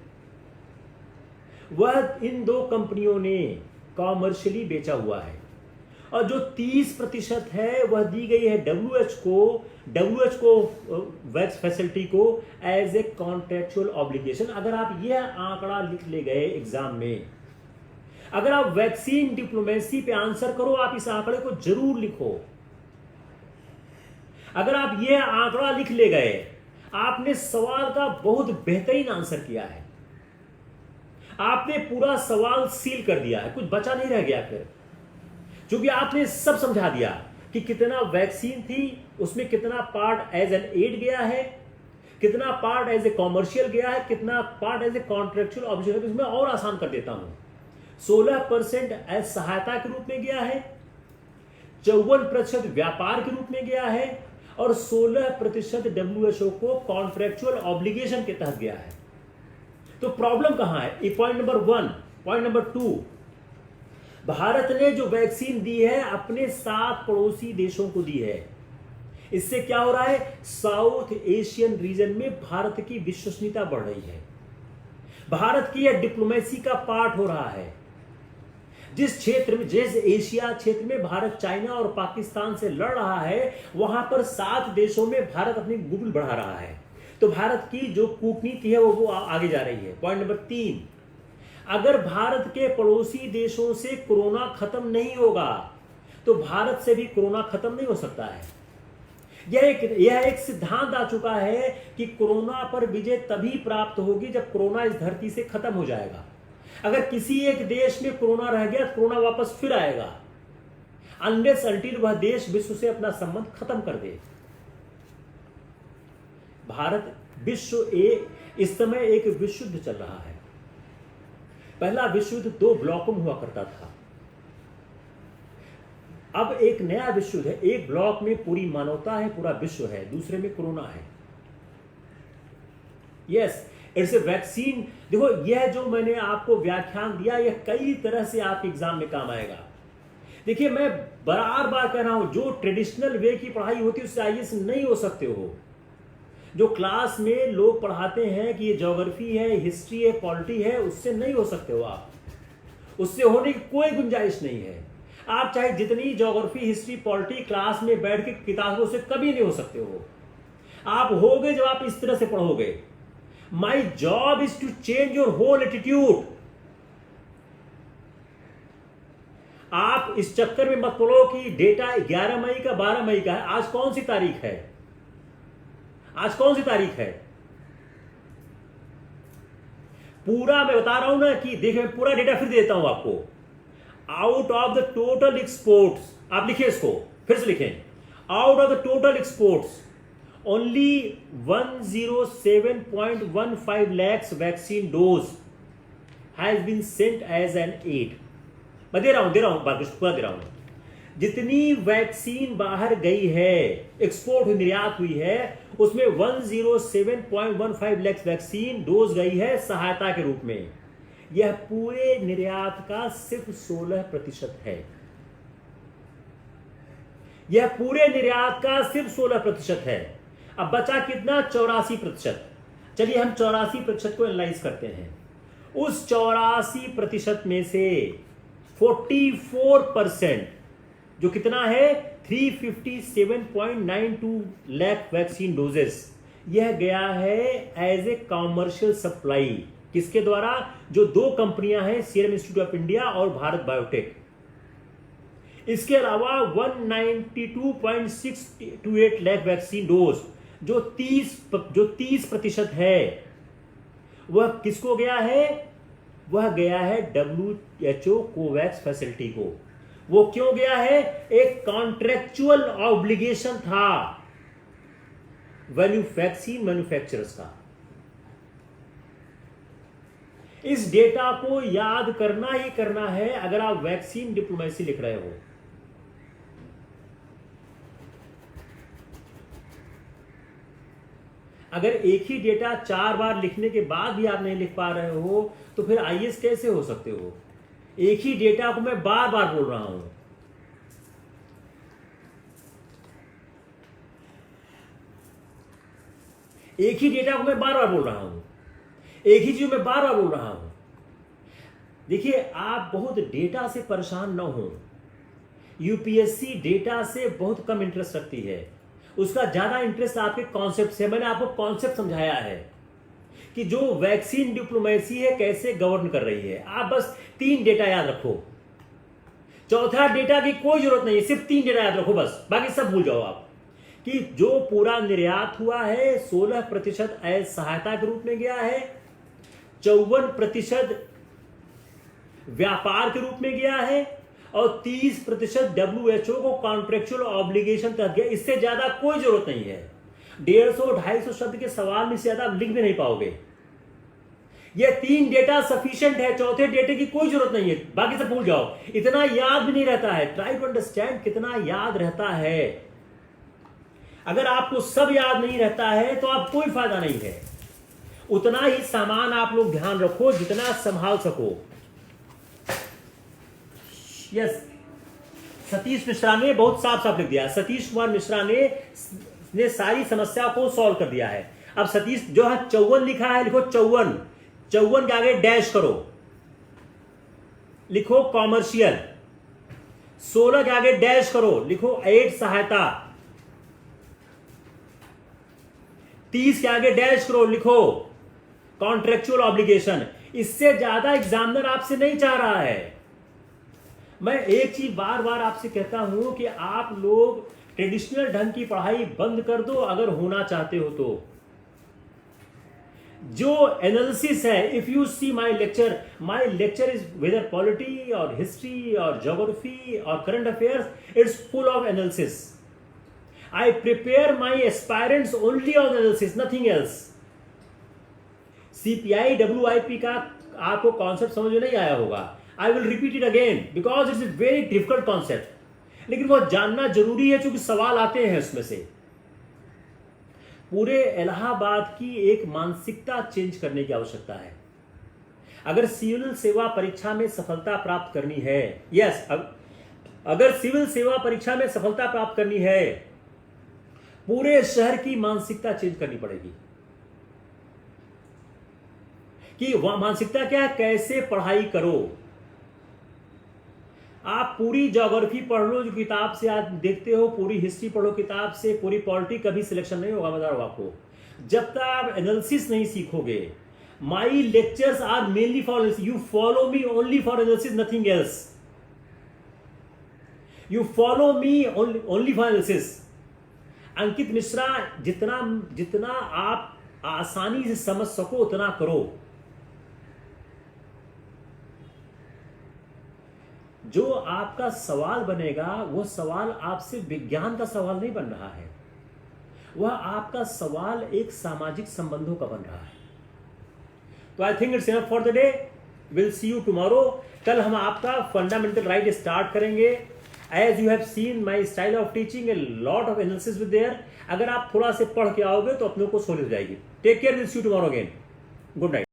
वह इन दो कंपनियों ने कॉमर्शियली बेचा हुआ है, और जो 30% है वह दी गई है WHO को वैक्स फैसिलिटी को एज ए कॉन्ट्रेक्चुअल ऑब्लिगेशन। अगर आप यह आंकड़ा लिख ले गए एग्जाम में, अगर आप वैक्सीन डिप्लोमेसी पे आंसर करो, आप इस आंकड़े को जरूर लिखो। अगर आप यह आंकड़ा लिख ले गए, आपने सवाल का बहुत बेहतरीन आंसर किया है। आपने पूरा सवाल सील कर दिया है, कुछ बचा नहीं रह गया फिर, क्योंकि आपने सब समझा दिया कि कितना वैक्सीन थी, उसमें कितना पार्ट एज एन एड गया है, कितना पार्ट एज ए कॉमर्शियल गया है, कितना part as a contractual obligation. इसमें और आसान कर देता हूं, 16% एज सहायता के रूप में गया है, 54% व्यापार के रूप में गया है, और 16% WHO को कॉन्ट्रेक्चुअल ऑब्लिगेशन के तहत गया है। तो प्रॉब्लम कहां है? Point number 1। Point number 2, Bharat ने जो वैक्सीन दी है अपने 7 पड़ोसी देशों को दी है। इससे क्या हो रहा है? साउथ एशियन रीजन में भारत की विश्वसनीयता बढ़ रही है, भारत की यह डिप्लोमेसी का पार्ट हो रहा है। जिस क्षेत्र में, जैसे एशिया क्षेत्र में भारत चाइना और पाकिस्तान से लड़ रहा है, वहां पर 7 देशों में भारत अपनी गुटल बढ़ा रहा है। तो भारत की जो कूटनीति है वो आगे जा रही है। पॉइंट नंबर 3, अगर भारत के पड़ोसी देशों से कोरोना खत्म नहीं होगा तो भारत से भी कोरोना खत्म नहीं हो सकता है। यह एक सिद्धांत आ चुका है कि कोरोना पर विजय तभी प्राप्त होगी जब कोरोना इस धरती से खत्म हो जाएगा। अगर किसी एक देश में कोरोना रह गया, कोरोना वापस फिर आएगा, अनलेस अनटिल वह देश विश्व से अपना संबंध खत्म कर दे। भारत इस समय एक विश्व युद्ध चल रहा है। पहला विश्व युद्ध 2 ब्लॉकों में हुआ करता था, अब एक नया विश्व युद्ध है। एक ब्लॉक में पूरी मानवता है, पूरा विश्व है, दूसरे में कोरोना है। Yes, it's a vaccine. देखो, यह जो मैंने आपको व्याख्यान दिया, यह कई तरह से आपके एग्जाम में काम आएगा। देखिए, मैं बार बार कह रहा हूं, जो ट्रेडिशनल वे की पढ़ाई होती है उससे आईएएस नहीं हो सकते हो। जो क्लास में लोग पढ़ाते हैं कि ये ज्योग्राफी है, हिस्ट्री है, पॉलिटी है, उससे नहीं हो सकते हो आप। उससे होने की कोई गुंजाइश नहीं है। आप चाहे जितनी ज्योग्राफी, हिस्ट्री, पॉलिटी क्लास में बैठ के किताबों से कभी नहीं हो सकते हो। आप होगे जब आप इस तरह से पढ़ोगे। My job is to change your whole attitude. आप इस चक्कर में मत पड़ो कि डेटा 11 मई का 12 मई का है। आज कौन सी तारीख है? आज कौन सी तारीख है? पूरा मैं बता रहा हूं ना कि देखिए, मैं पूरा डेटा फिर देता हूं आपको। Out of the total exports, आप लिखिए इसको, फिर से लिखें, out of the total exports only 107.15 lakhs vaccine dose has been sent as an aid. मैं दे रहा हूं पूरा दे रहा हूं। जितनी वैक्सीन बाहर गई है, एक्सपोर्ट निर्यात हुई है, उसमें 107.15 lakhs वैक्सीन डोज गई है सहायता के रूप में। यह पूरे निर्यात का सिर्फ 16% है। यह पूरे निर्यात का सिर्फ 16% है। अब बचा कितना? 84%। चलिए हम 84% को एनालाइज करते हैं। उस 84% में से 44%, जो कितना है 357.92 लाख वैक्सीन डोजेस, यह गया है एज ए कॉमर्शियल सप्लाई। किसके द्वारा? जो 2 कंपनियां हैं, सीरम इंस्टीट्यूट ऑफ इंडिया और भारत बायोटेक। इसके अलावा 192.628 लाख वैक्सीन डोज जो 30% है वह किसको गया है? वह गया है WHO कोवैक्स फैसिलिटी को। वो क्यों गया है? एक कॉन्ट्रेक्चुअल ऑब्लिगेशन था वैक्सीन मैन्युफैक्चरर्स का। इस डेटा को याद करना ही करना है अगर आप वैक्सीन डिप्लोमेसी लिख रहे हो। अगर एक ही डेटा 4 बार लिखने के बाद भी आप नहीं लिख पा रहे हो तो फिर आईएएस कैसे हो सकते हो? एक ही डेटा को मैं बार बार बोल रहा हूं। एक ही डेटा को मैं बार बार बोल रहा हूं, एक ही चीज मैं बार बार बोल रहा हूं। देखिए, आप बहुत डेटा से परेशान ना हो। यूपीएससी डेटा से बहुत कम इंटरेस्ट रखती है, उसका ज्यादा इंटरेस्ट आपके कॉन्सेप्ट से। मैंने आपको कॉन्सेप्ट समझाया है कि जो वैक्सीन डिप्लोमेसी है कैसे गवर्न कर रही है। आप बस 3 डेटा याद रखो, चौथा डेटा की कोई जरूरत नहीं है, सिर्फ 3 डेटा याद रखो बस, बाकी सब भूल जाओ आप। कि जो पूरा निर्यात हुआ है 16% एज सहायता के रूप में गया है, 54% व्यापार के रूप में गया है और 30% WHO को कॉन्ट्रेक्चुअल ऑब्लिगेशन तक गया। इससे ज्यादा कोई जरूरत नहीं है। 150-250 शब्द के सवाल में से ज्यादा लिख भी नहीं पाओगे। ये 3 डेटा सफिशिएंट है, चौथे डेटे की कोई जरूरत नहीं है, बाकी सब भूल जाओ। इतना याद भी नहीं रहता है। ट्राई टू अंडरस्टैंड कितना याद रहता है। अगर आपको सब याद नहीं रहता है तो आप कोई फायदा नहीं है। उतना ही सामान आप लोग ध्यान रखो जितना संभाल सको। यस, सतीश मिश्रा ने बहुत साफ साफ लिख दिया। सतीश कुमार मिश्रा ने सारी समस्या को सॉल्व कर दिया है। अब सतीश जो है 54 लिखा है, लिखो 54। 54 के आगे डैश करो, लिखो कॉमर्शियल। 16 के आगे डैश करो, लिखो एड सहायता। 30 के आगे डैश करो, लिखो कॉन्ट्रेक्चुअल ऑब्लिगेशन। इससे ज्यादा एग्जामिनर आपसे नहीं चाह रहा है। मैं एक चीज बार बार आपसे कहता हूं कि आप लोग ट्रेडिशनल ढंग की पढ़ाई बंद कर दो अगर होना चाहते हो तो। जो एनालिसिस है, if you see my lecture is whether polity और हिस्ट्री और ज्योग्राफी और current affairs, it's full of analysis. I prepare my aspirants only on analysis, nothing else. CPI WIP का आपको कॉन्सेप्ट समझ में नहीं आया होगा। I will repeat it again because it's a very difficult concept. लेकिन वो जानना जरूरी है क्योंकि सवाल आते हैं उसमें से। पूरे इलाहाबाद की एक मानसिकता चेंज करने की आवश्यकता है। अगर सिविल सेवा परीक्षा में सफलता प्राप्त करनी है, यस, अगर सिविल सेवा परीक्षा में सफलता प्राप्त करनी है, पूरे शहर की मानसिकता चेंज करनी पड़ेगी। कि वह मानसिकता क्या है, कैसे पढ़ाई करो। आप पूरी ज्योग्राफी पढ़ लो जो किताब से आप देखते हो, पूरी हिस्ट्री पढ़ो किताब से, पूरी पॉलिटी, कभी सिलेक्शन नहीं होगा। बता रहा हूं आपको, जब तक आप एनालिसिस नहीं सीखोगे। My lectures are mainly for analysis, you follow me only for analysis, nothing else. You follow me only for analysis. Ankit Mishra, जितना आप आसानी से समझ सको उतना करो। जो आपका सवाल बनेगा वो सवाल आपसे विज्ञान का सवाल नहीं बन रहा है, वह आपका सवाल एक सामाजिक संबंधों का बन रहा है। तो I think it's enough for the day. Will see you tomorrow. कल हम आपका फंडामेंटल राइट स्टार्ट करेंगे। As you have seen my style of teaching, a lot of analysis with there. अगर आप थोड़ा से पढ़ के आओगे तो अपने को सोच हो जाएगी। Take care, we'll see you tomorrow again. Good night.